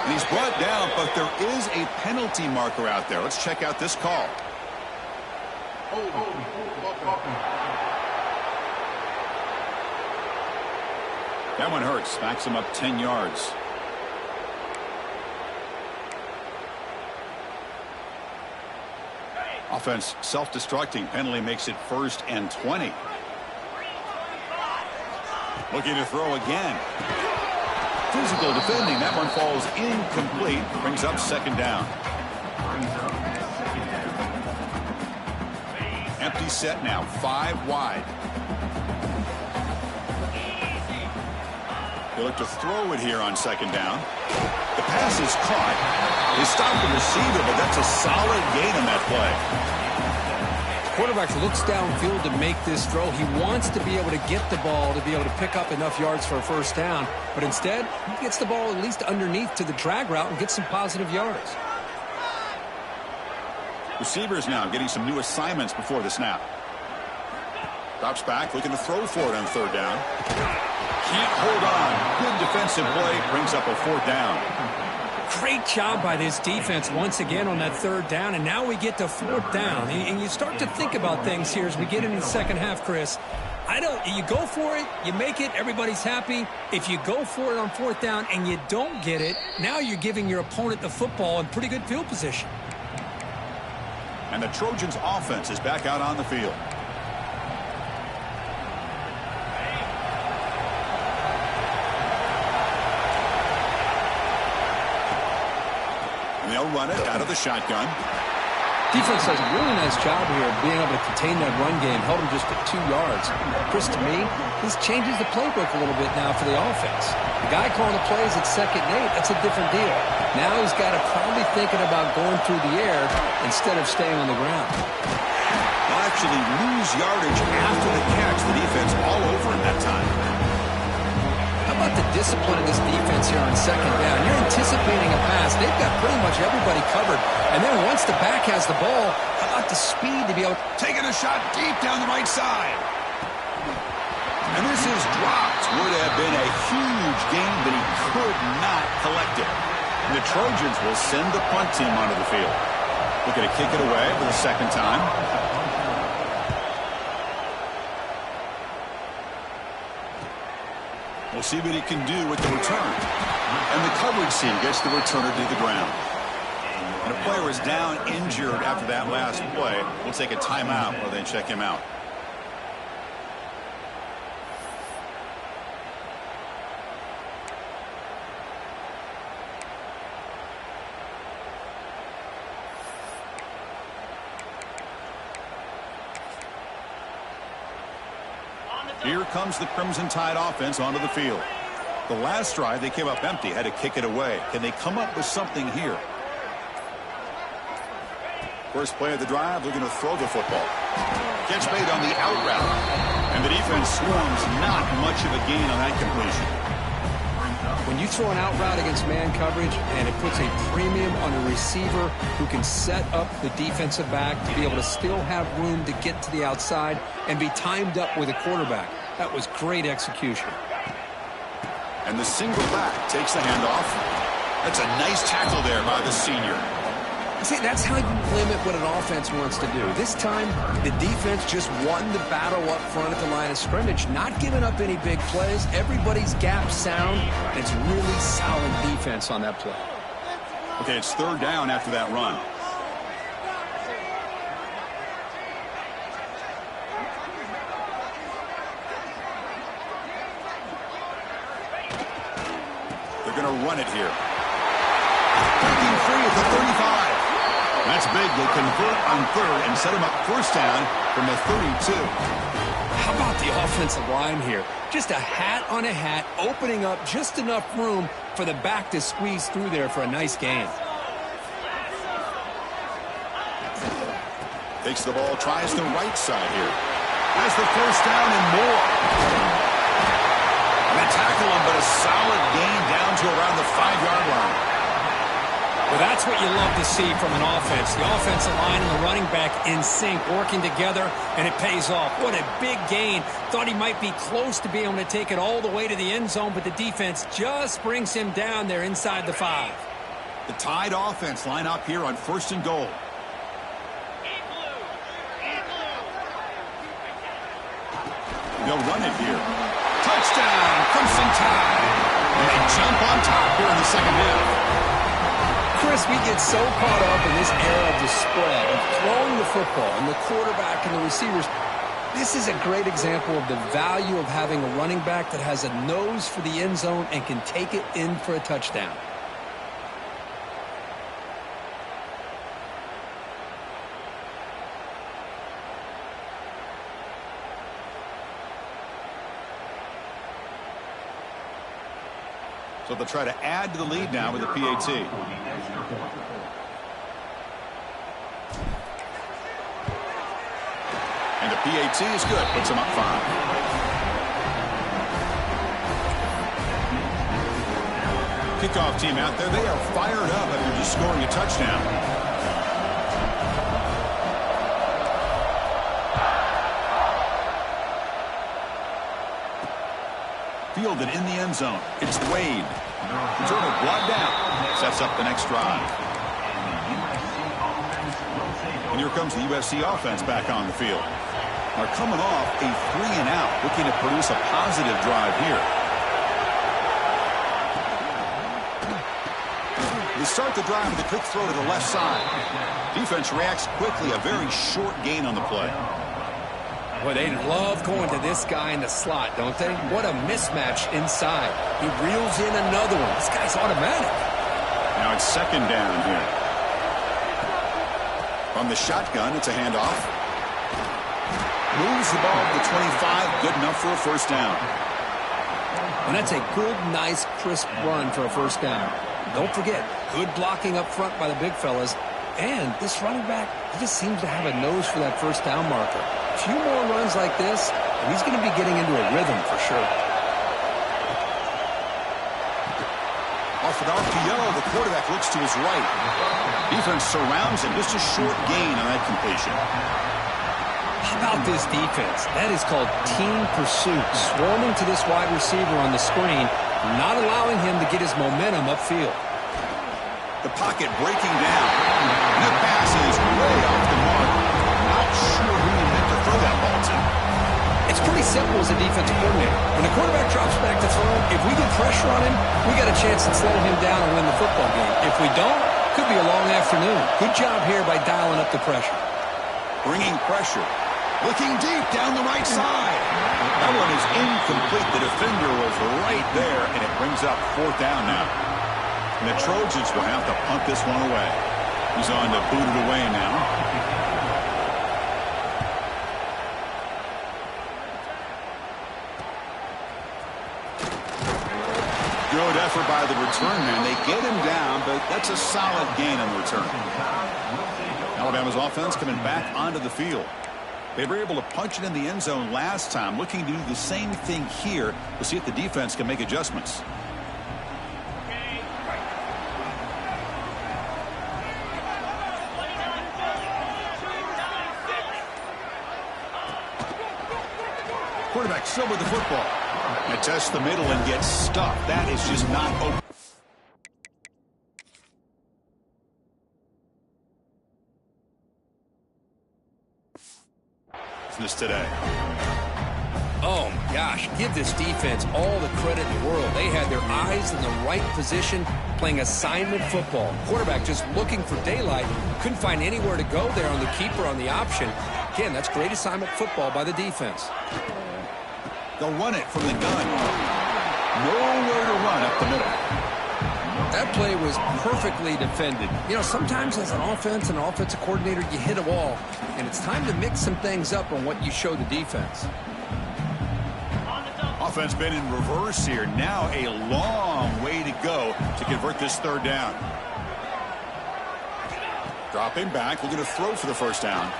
And he's brought down, but there is a penalty marker out there. Let's check out this call. That one hurts. Backs him up 10 yards. Offense self-destructing. Penalty makes it 1st and 20. Looking to throw again. Physical defending. That one falls incomplete. Brings up 2nd down. Empty set now. 5 wide. They look to throw it here on 2nd down. The pass is caught. They stop the receiver, but that's a solid gain on that play. Quarterback looks downfield to make this throw. He wants to be able to get the ball to be able to pick up enough yards for a 1st down. But instead, he gets the ball at least underneath to the drag route and gets some positive yards. Receivers now getting some new assignments before the snap. Drops back, looking to throw for it on 3rd down. Can't hold on. Good defensive play. Brings up a 4th down. Great job by this defense once again on that 3rd down, and now we get to 4th down. And you start to think about things here as we get into the second half, Chris. You go for it, you make it, everybody's happy. If you go for it on 4th down and you don't get it, now you're giving your opponent the football in pretty good field position. And the Trojans' offense is back out on the field. They'll run it out of the shotgun. Defense does a really nice job here of being able to contain that run game. Held him just at 2 yards. Chris, to me, this changes the playbook a little bit now for the offense. The guy calling the plays at 2nd and 8, that's a different deal. Now he's got to probably thinking about going through the air instead of staying on the ground. They'll actually lose yardage after the catch. The defense all over him that time. How about the discipline of this defense here on 2nd down? You're anticipating a pass. They've got pretty much everybody covered. And then once the back has the ball, how about the speed to be able to... Taking a shot deep down the right side. And this is dropped. Would have been a huge gain, but he could not collect it. And the Trojans will send the punt team onto the field. Looking to kick it away for the 2nd time. We'll see what he can do with the return. And the coverage team gets the returner to the ground. And a player is down injured after that last play. We'll take a timeout while they check him out. Here comes the Crimson Tide offense onto the field. The last drive, they came up empty, had to kick it away. Can they come up with something here? First play of the drive, looking to throw the football. Catch made on the out route. And the defense swarms, not much of a gain on that completion. When you throw an out route against man coverage and it puts a premium on a receiver who can set up the defensive back to be able to still have room to get to the outside and be timed up with a quarterback, That was great execution. And the single back takes the handoff. That's a nice tackle there by the senior. See, that's how you limit what an offense wants to do. This time, the defense just won the battle up front at the line of scrimmage, not giving up any big plays. Everybody's gap sound. It's really solid defense on that play. Okay, it's third down after that run. They're going to run it here. Breaking free at the 35. That's big. They convert on third and set him up first down from the 32. How about the offensive line here? Just a hat on a hat, opening up just enough room for the back to squeeze through there for a nice gain. Takes the ball, tries the right side here. Has the first down and more. And they tackle him, but a solid gain down to around the 5-yard line. Well, that's what you love to see from an offense. The offensive line and the running back in sync, working together, and it pays off. What a big gain. Thought he might be close to being able to take it all the way to the end zone, but the defense just brings him down there inside the 5. The Tide offense line up here on first and goal. They'll run it here. Touchdown, Crimson Tide. And they jump on top here in the second half. Chris, we get so caught up in this era of the spread, of throwing the football, and the quarterback and the receivers. This is a great example of the value of having a running back that has a nose for the end zone and can take it in for a touchdown. So they'll try to add to the lead now with a PAT. And the PAT is good. Puts them up 5. Kickoff team out there. They are fired up after just scoring a touchdown. Fielded in the end zone. It's Wade. Turtle brought down. Sets up the next drive. And here comes the USC offense back on the field. Now coming off a 3-and-out, looking to produce a positive drive here. They start the drive with a quick throw to the left side. Defense reacts quickly. A very short gain on the play. Boy, they love going to this guy in the slot, don't they? What a mismatch inside. He reels in another one. This guy's automatic. Now it's second down here. From the shotgun, it's a handoff. Moves the ball to the 25. Good enough for a first down. And that's a good, nice, crisp run for a first down. Don't forget, good blocking up front by the big fellas. And this running back, he just seems to have a nose for that first down marker. A few more runs like this, and he's going to be getting into a rhythm for sure. Off an RPO, the quarterback looks to his right. Defense surrounds him. Just a short gain on that completion. How about this defense? That is called team pursuit. Swarming to this wide receiver on the screen, not allowing him to get his momentum upfield. The pocket breaking down. And the pass is way off the mark. Not sure who he meant to throw that ball to. It's pretty simple as a defensive coordinator. When the quarterback drops back to throw, if we get pressure on him, we got a chance at slowing him down and win the football game. If we don't, could be a long afternoon. Good job here by dialing up the pressure. Bringing pressure. Looking deep down the right side. That one is incomplete. The defender was right there, and it brings up fourth down now. And the Trojans will have to punt this one away. He's on to boot it away now. Good effort by the return man. They get him down, but that's a solid gain on the return. Alabama's offense coming back onto the field. They were able to punch it in the end zone last time, looking to do the same thing here to see if the defense can make adjustments. quarterback still with the football. And tests the middle and gets stuffed. That is just not open. Business today. Oh, my gosh. Give this defense all the credit in the world. They had their eyes in the right position, playing assignment football. Quarterback just looking for daylight. Couldn't find anywhere to go there on the keeper on the option. Again, that's great assignment football by the defense. They'll run it from the gun. Nowhere to run up the middle. That play was perfectly defended. You know, sometimes as an offense and an offensive coordinator, you hit a wall, and it's time to mix some things up on what you show the defense. Offense been in reverse here. Now a long way to go to convert this third down. Dropping back, looking to throw for the first down.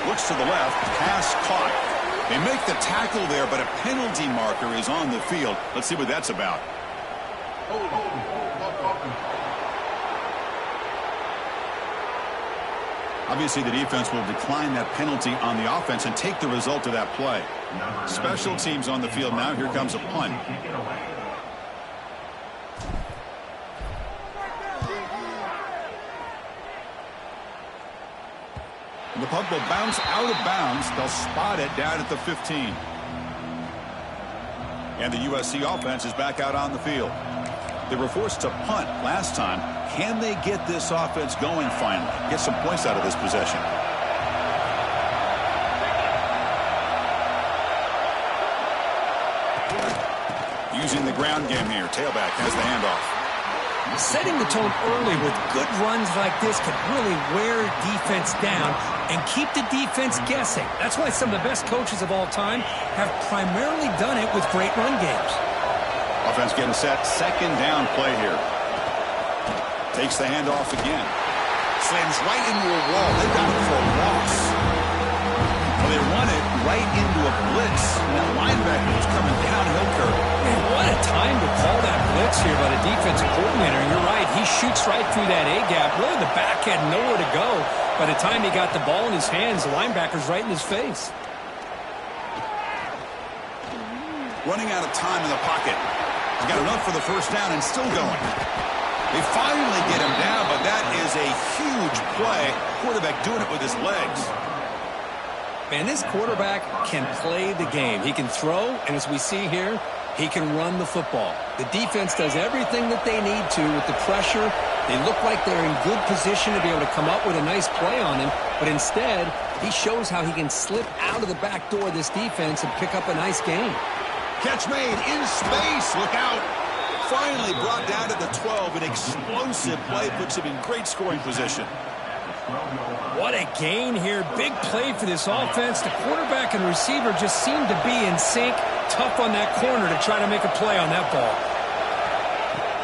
Looks to the left, pass caught. They make the tackle there, but a penalty marker is on the field. Let's see what that's about. Obviously, the defense will decline that penalty on the offense and take the result of that play. Special teams on the field now. Here comes a punt. The punt will bounce out of bounds. They'll spot it down at the 15. And the USC offense is back out on the field. They were forced to punt last time. Can they get this offense going finally? Get some points out of this possession. Using the ground game here. Tailback has the handoff. Setting the tone early with good runs like this could really wear defense down and keep the defense guessing. That's why some of the best coaches of all time have primarily done it with great run games. Offense getting set. Second down play here. Takes the handoff again. Slams right into a wall. They got it for a loss. Well, they run it right into a blitz. That linebacker was coming downhill curve. Man, what a time to call that blitz here by the defensive coordinator. You're right. He shoots right through that A-gap. Really, the back had nowhere to go. By the time he got the ball in his hands, the linebacker's right in his face. Running out of time in the pocket. He's got enough for the first down and still going. They finally get him down, but that is a huge play. Quarterback doing it with his legs. Man, this quarterback can play the game. He can throw, and as we see here, he can run the football. The defense does everything that they need to with the pressure. They look like they're in good position to be able to come up with a nice play on him, but instead, he shows how he can slip out of the back door of this defense and pick up a nice gain. Catch made in space. Look out. Finally brought down to the 12. An explosive play puts him in great scoring position. What a gain here. Big play for this offense. The quarterback and receiver just seem to be in sync. Tough on that corner to try to make a play on that ball.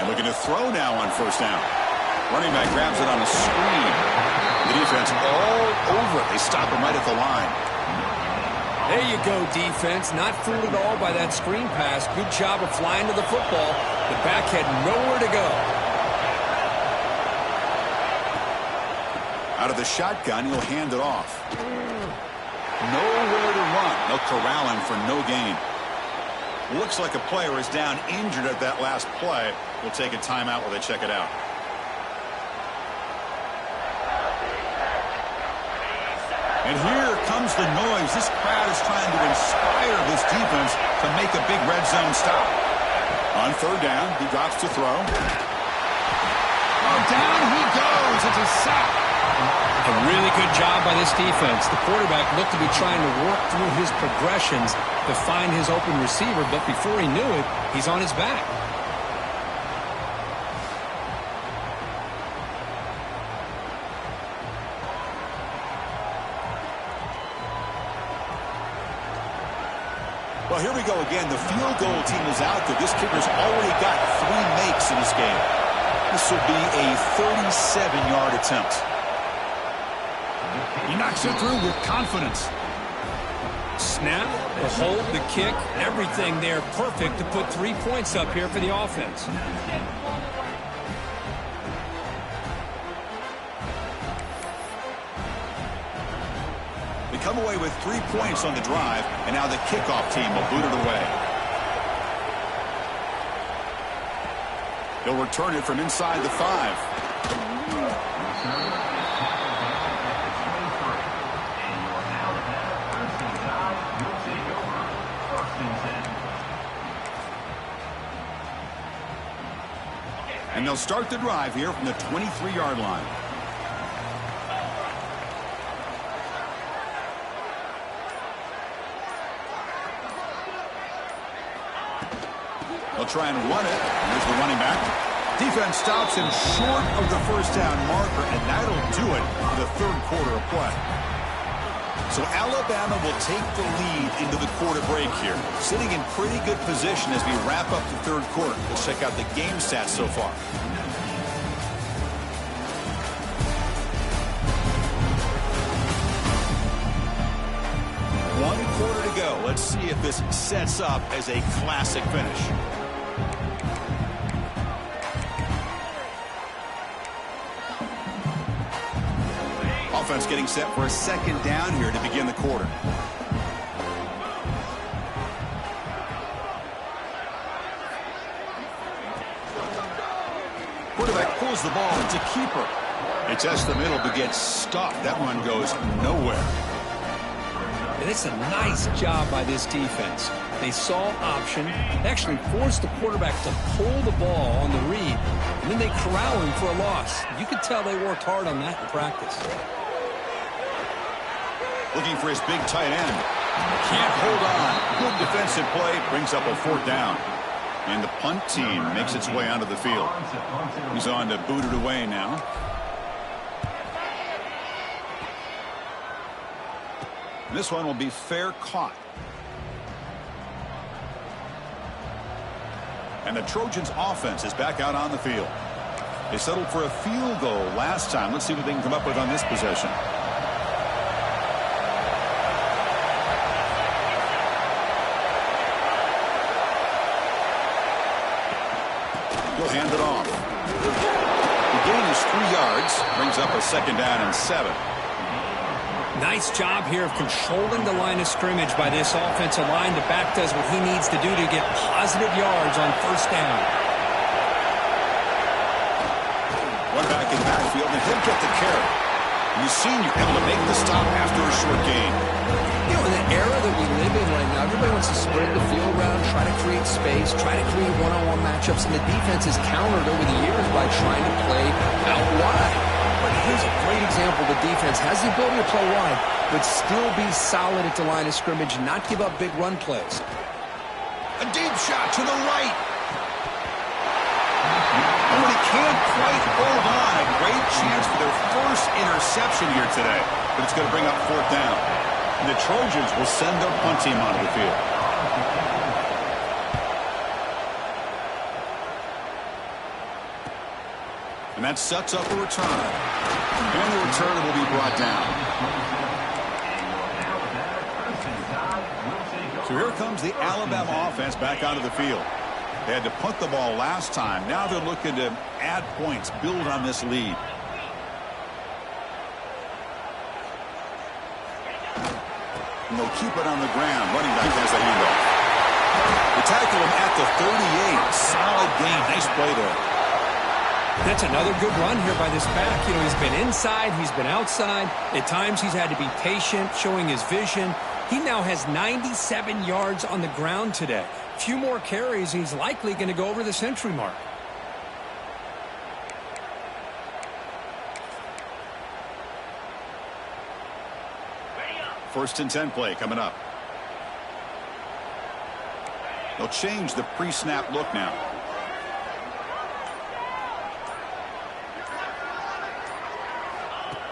And looking to throw now on first down. Running back grabs it on a screen. The defense all over it. They stop him right at the line. There you go, defense. Not fooled at all by that screen pass. Good job of flying to the football. The back had nowhere to go. Out of the shotgun, he'll hand it off. Nowhere to run. They'll corral him for no gain. Looks like a player is down injured at that last play. We'll take a timeout while they check it out. And here comes the noise. This crowd is trying to inspire this defense to make a big red zone stop. On third down, he drops to throw. Oh, down he goes. It's a sack. A really good job by this defense. The quarterback looked to be trying to work through his progressions to find his open receiver, but before he knew it, he's on his back. Well, here we go again. The field goal team is out there. This kicker's already got 3 makes in this game. This will be a 37-yard attempt. He knocks it through with confidence. Snap, the hold, the kick, everything there perfect to put 3 points up here for the offense. come away with 3 points on the drive, and now the kickoff team will boot it away. He'll return it from inside the 5. And they'll start the drive here from the 23-yard line. They'll try and run it. Here's the running back. Defense stops him short of the first down marker, and that'll do it for the third quarter of play. So Alabama will take the lead into the quarter break here, sitting in pretty good position as we wrap up the third quarter. Let's check out the game stats so far. One quarter to go. Let's see if this sets up as a classic finish. Offense getting set for a second down here to begin the quarter. Quarterback pulls the ball into keeper. They test the middle but gets stopped. That one goes nowhere. And it's a nice job by this defense. They saw option, actually forced the quarterback to pull the ball on the read, and then they corral him for a loss. You could tell they worked hard on that in practice. Looking for his big tight end. Can't hold on. Good defensive play. Brings up a 4th down. And the punt team makes its way onto the field. He's on to boot it away now. This one will be fair caught. And the Trojans offense is back out on the field. They settled for a field goal last time. Let's see what they can come up with on this possession. He'll hand it off. The gain is 3 yards. Brings up a 2nd down and 7. Nice job here of controlling the line of scrimmage by this offensive line. The back does what he needs to do to get positive yards on first down. One back in the backfield, and he'll get the carry. And the senior able to make the stop after a short gain. You know, in the era that we live in right now, everybody wants to spread the field around, try to create space, try to create one-on-one matchups, and the defense has countered over the years by trying to play out wide. But here's a great example. The defense has the ability to play wide, but still be solid at the line of scrimmage and not give up big run plays. A deep shot to the right. Oh, he can't quite hold on. A great chance for their first interception here today. But it's going to bring up 4th down. And the Trojans will send their punt team onto the field. And that sets up a return. And the return will be brought down. So here comes the Alabama offense back onto the field. They had to punt the ball last time. Now they're looking to add points, build on this lead. And they'll keep it on the ground. Running back has the handoff. They tackle him at the 38. Solid gain. Nice play there. That's another good run here by this back. You know, he's been inside, he's been outside. At times he's had to be patient, showing his vision. He now has 97 yards on the ground today. A few more carries, and he's likely going to go over the century mark. First and 10 play coming up. They'll change the pre-snap look now.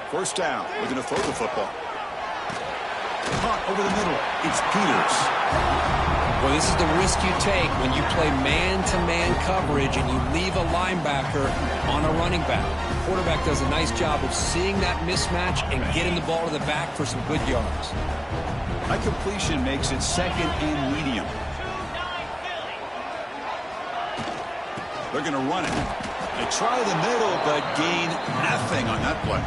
First down. We're going to throw the football. Caught over the middle. It's Peters. Well, this is the risk you take when you play man-to-man coverage and you leave a linebacker on a running back. The quarterback does a nice job of seeing that mismatch and getting the ball to the back for some good yards. High completion makes it 2nd and medium. They're going to run it. They try the middle, but gain nothing on that play.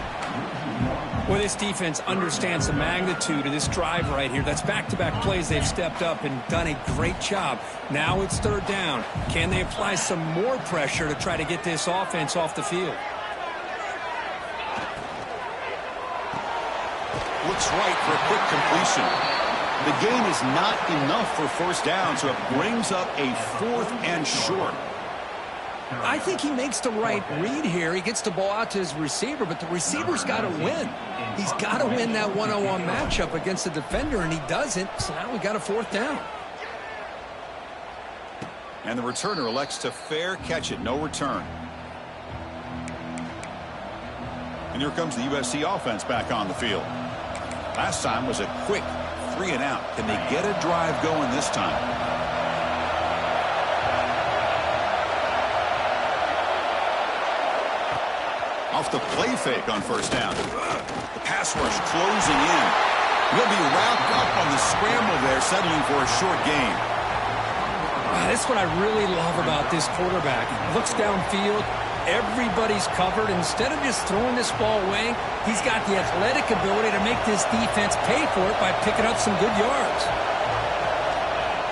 Well, this defense understands the magnitude of this drive right here. That's back-to-back plays. They've stepped up and done a great job. Now it's third down. Can they apply some more pressure to try to get this offense off the field? Looks right for a quick completion. The gain is not enough for first down, so it brings up a 4th and short. I think he makes the right read here. He gets the ball out to his receiver, but the receiver's got to win. He's got to win that one-on-one matchup against the defender, and he doesn't, so now we got a 4th down. And the returner elects to fair catch it, no return. And here comes the USC offense back on the field. Last time was a quick 3-and-out. Can they get a drive going this time? Off the play fake on first down. The pass rush closing in. He'll be wrapped up on the scramble there, settling for a short gain. That's what I really love about this quarterback. He looks downfield. Everybody's covered. Instead of just throwing this ball away, he's got the athletic ability to make this defense pay for it by picking up some good yards.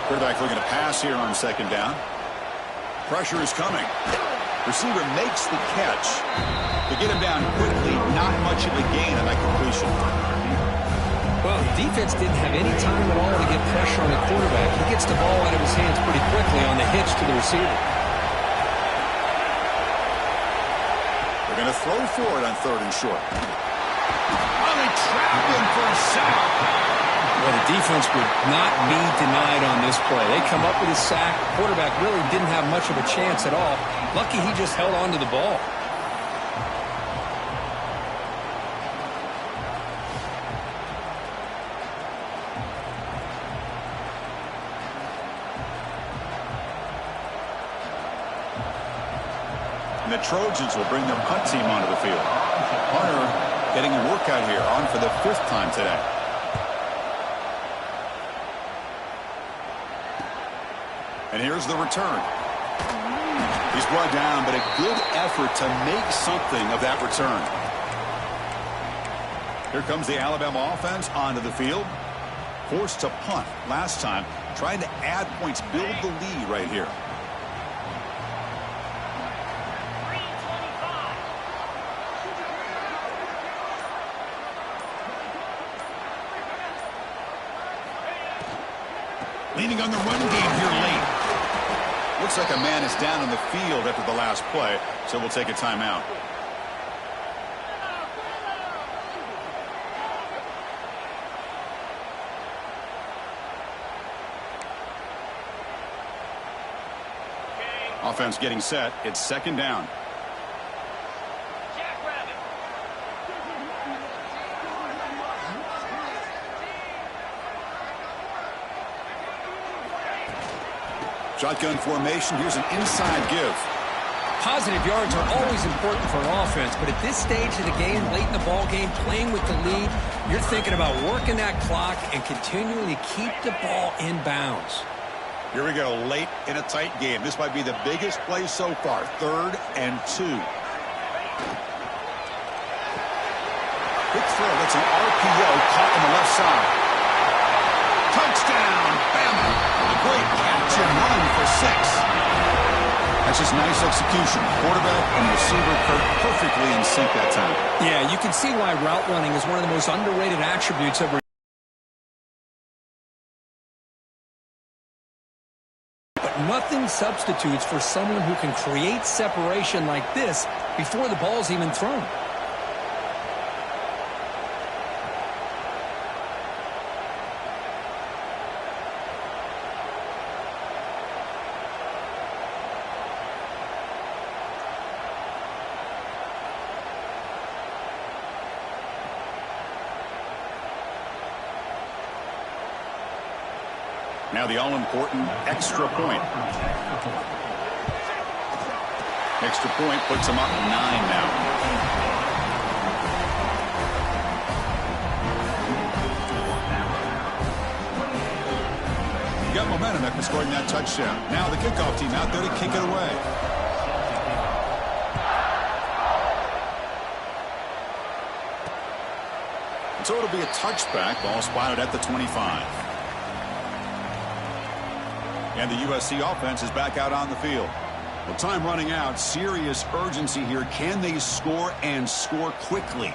Quarterback looking to pass here on second down. Pressure is coming. Receiver makes the catch. To get him down quickly, not much of a gain on that completion. Well, the defense didn't have any time at all to get pressure on the quarterback. He gets the ball out of his hands pretty quickly on the hitch to the receiver. They're going to throw for it on 3rd and short. Oh, they trap him for a sack. Well, the defense would not be denied on this play. They come up with a sack. The quarterback really didn't have much of a chance at all. Lucky he just held on to the ball. And the Trojans will bring their punt team onto the field. Hunter getting a workout here, on for the 5th time today. And here's the return. He's brought down, but a good effort to make something of that return. Here comes the Alabama offense onto the field. Forced to punt last time, trying to add points, build the lead right here. Leaning on the run game here late. Looks like a man is down on the field after the last play, so we'll take a timeout. Offense getting set. It's second down. Shotgun formation. Here's an inside give. Positive yards are always important for an offense, but at this stage of the game, late in the ball game, playing with the lead, you're thinking about working that clock and continuing to keep the ball in bounds. Here we go, late in a tight game. This might be the biggest play so far. 3rd and 2. Quick throw. That's an RPO caught on the left side. Touchdown, Bama. A great catch and run for 6. That's just nice execution. Quarterback and receiver perfectly in sync that time. Yeah, you can see why route running is one of the most underrated attributes of. But nothing substitutes for someone who can create separation like this before the ball's even thrown. Now the all-important extra point. Extra point puts them up 9 now. You got momentum after scoring that touchdown. Now the kickoff team out there to kick it away. So it'll be a touchback. Ball spotted at the 25. And the USC offense is back out on the field. Well, time running out. Serious urgency here. Can they score and score quickly?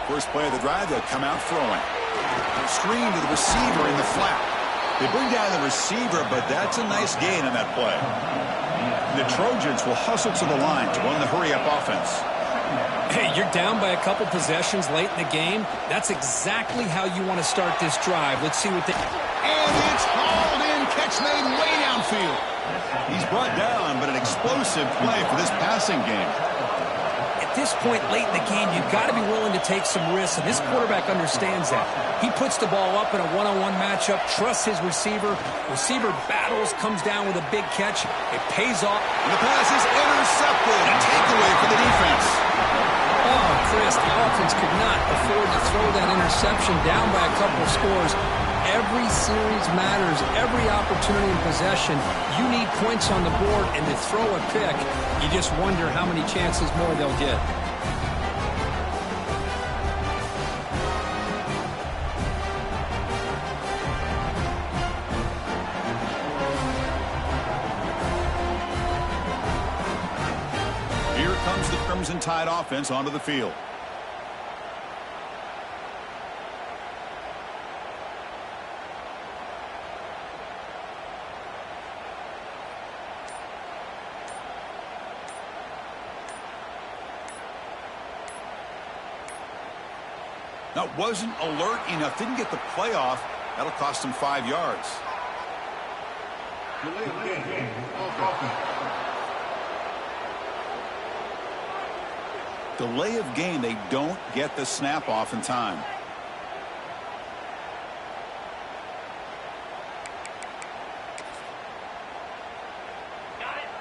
First play of the drive, they'll come out throwing. Screen to the receiver in the flat. They bring down the receiver, but that's a nice gain on that play. The Trojans will hustle to the line to run the hurry-up offense. Hey, you're down by a couple possessions late in the game. That's exactly how you want to start this drive. Let's see what they... And it's hauled in. Catch made way downfield. He's brought down, but an explosive play for this passing game. At this point late in the game, you've got to be willing to take some risks, and this quarterback understands that. He puts the ball up in a one-on-one matchup, trusts his receiver. Receiver battles, comes down with a big catch. It pays off. And the pass is intercepted. A takeaway for the defense. Oh, Chris, the offense could not afford to throw that interception down by a couple of scores. Every series matters. Every opportunity in possession. You need points on the board, and to throw a pick, you just wonder how many chances more they'll get. Here comes the Crimson Tide offense onto the field. That wasn't alert enough. Didn't get the play off. That'll cost him 5 yards. Delay of game. They don't get the snap off in time.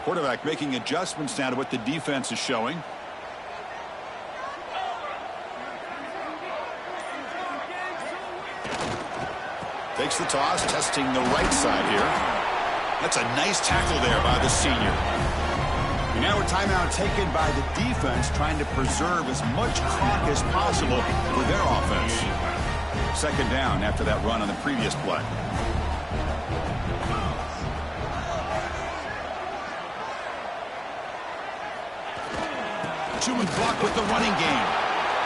Quarterback making adjustments now to what the defense is showing. Takes the toss, testing the right side here. That's a nice tackle there by the senior. And now a timeout taken by the defense, trying to preserve as much clock as possible for their offense. Second down after that run on the previous play. Chewing clock with the running game.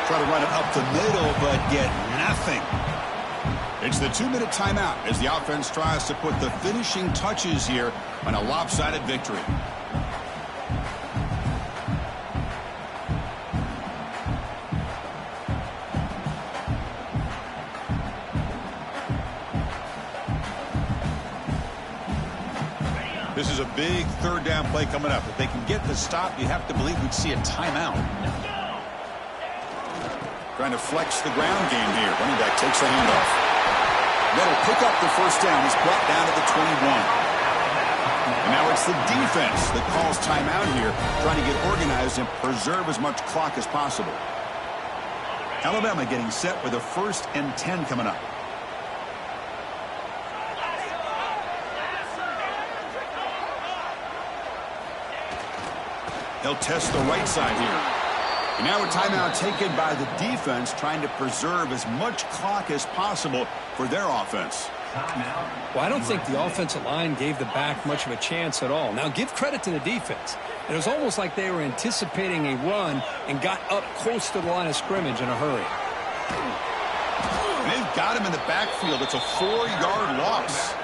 Try to run it up the middle, but get nothing. It's the 2-minute timeout as the offense tries to put the finishing touches here on a lopsided victory. This is a big third down play coming up. If they can get the stop, you have to believe we'd see a timeout. Trying to flex the ground game here. Running back takes the handoff. That'll pick up the first down. He's brought down to the 21. And now it's the defense that calls timeout here, trying to get organized and preserve as much clock as possible. Alabama getting set with a 1st and 10 coming up. They'll test the right side here. And now a timeout taken by the defense, trying to preserve as much clock as possible for their offense. Well, I don't think the offensive line gave the back much of a chance at all. Now, give credit to the defense. It was almost like they were anticipating a run and got up close to the line of scrimmage in a hurry. And they've got him in the backfield. It's a 4-yard loss.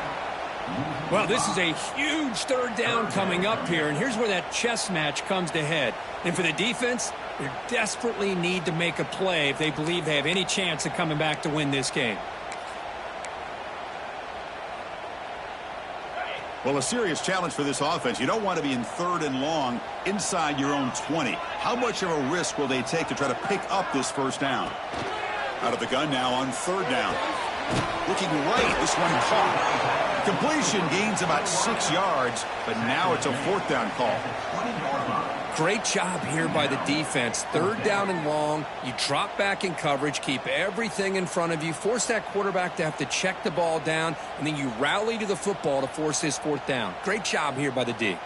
Well, this is a huge third down coming up here, and here's where that chess match comes to head. And for the defense, they desperately need to make a play if they believe they have any chance of coming back to win this game. Well, a serious challenge for this offense. You don't want to be in 3rd and long inside your own 20. How much of a risk will they take to try to pick up this first down? Out of the gun now on 3rd down. Looking right, this one caught. Completion gains about 6 yards, but now it's a 4th down call. Great job here by the defense. Third down and long. You drop back in coverage, keep everything in front of you, force that quarterback to have to check the ball down, and then you rally to the football to force his fourth down. Great job here by the D.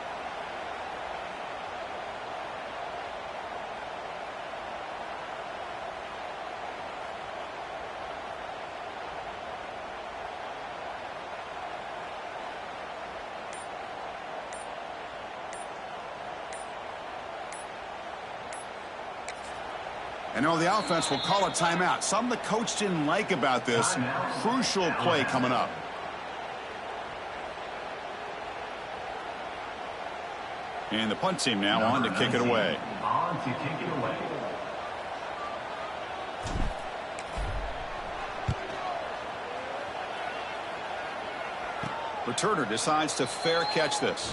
And now the offense will call a timeout. Something the coach didn't like about this. Crucial play coming up. And the punt team now on to kick it away. Returner decides to fair catch this.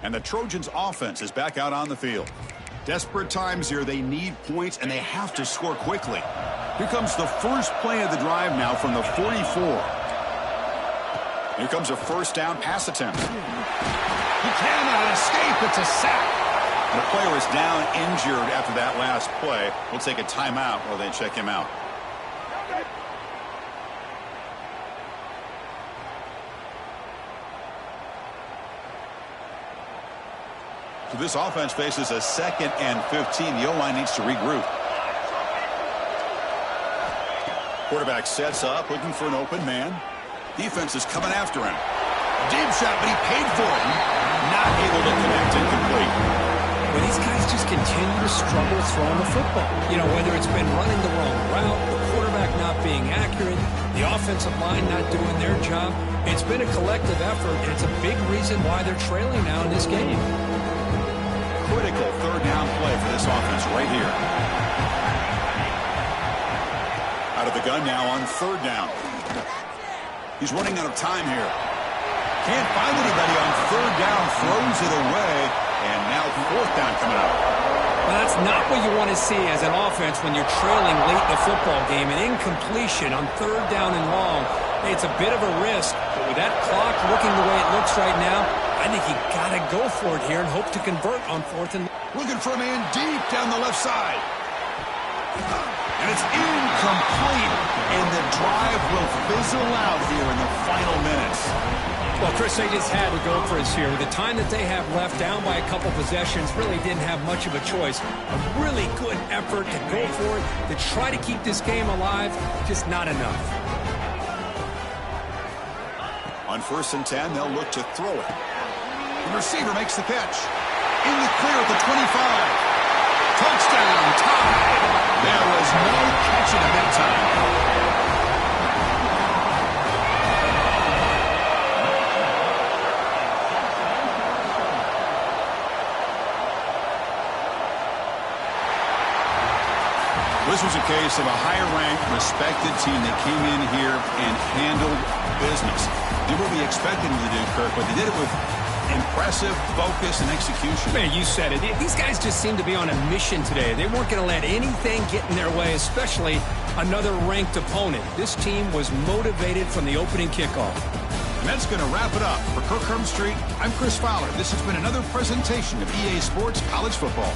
And the Trojans' offense is back out on the field. Desperate times here. They need points, and they have to score quickly. Here comes the first play of the drive now from the 44. Here comes a first down pass attempt. He cannot escape. It's a sack. And the player is down injured after that last play. We'll take a timeout while they check him out. So this offense faces a 2nd and 15. The O-line needs to regroup. Quarterback sets up, looking for an open man. Defense is coming after him. Deep shot, but he paid for it. Not able to connect, incomplete. Well, these guys just continue to struggle throwing the football. You know, whether it's been running the wrong route, the quarterback not being accurate, the offensive line not doing their job. It's been a collective effort, and it's a big reason why they're trailing now in this game. Critical third down play for this offense right here. Out of the gun now on third down. He's running out of time here. Can't find anybody on third down. Throws it away. And now fourth down coming up. Well, that's not what you want to see as an offense when you're trailing late in the football game. An incompletion on third down and long. It's a bit of a risk, but with that clock looking the way it looks right now, I think you got to go for it here and hope to convert on 4th and... Looking for a man deep down the left side. And it's incomplete. And the drive will fizzle out here in the final minutes. Well, Chris, they just had to go for us here. With the time that they have left, down by a couple possessions, really didn't have much of a choice. A really good effort to go for it, to try to keep this game alive, just not enough. On 1st and 10, they'll look to throw it. The receiver makes the catch. In the clear at the 25. Touchdown, tied. There was no catching him in time. This was a case of a higher-ranked, respected team that came in here and handled business. Did what we expected them to do, Kirk, but they did it with impressive focus and execution. Man, you said it. These guys just seem to be on a mission today. They weren't going to let anything get in their way, especially another ranked opponent. This team was motivated from the opening kickoff. And that's going to wrap it up. For Kirk Street, I'm Chris Fowler. This has been another presentation of EA Sports College Football.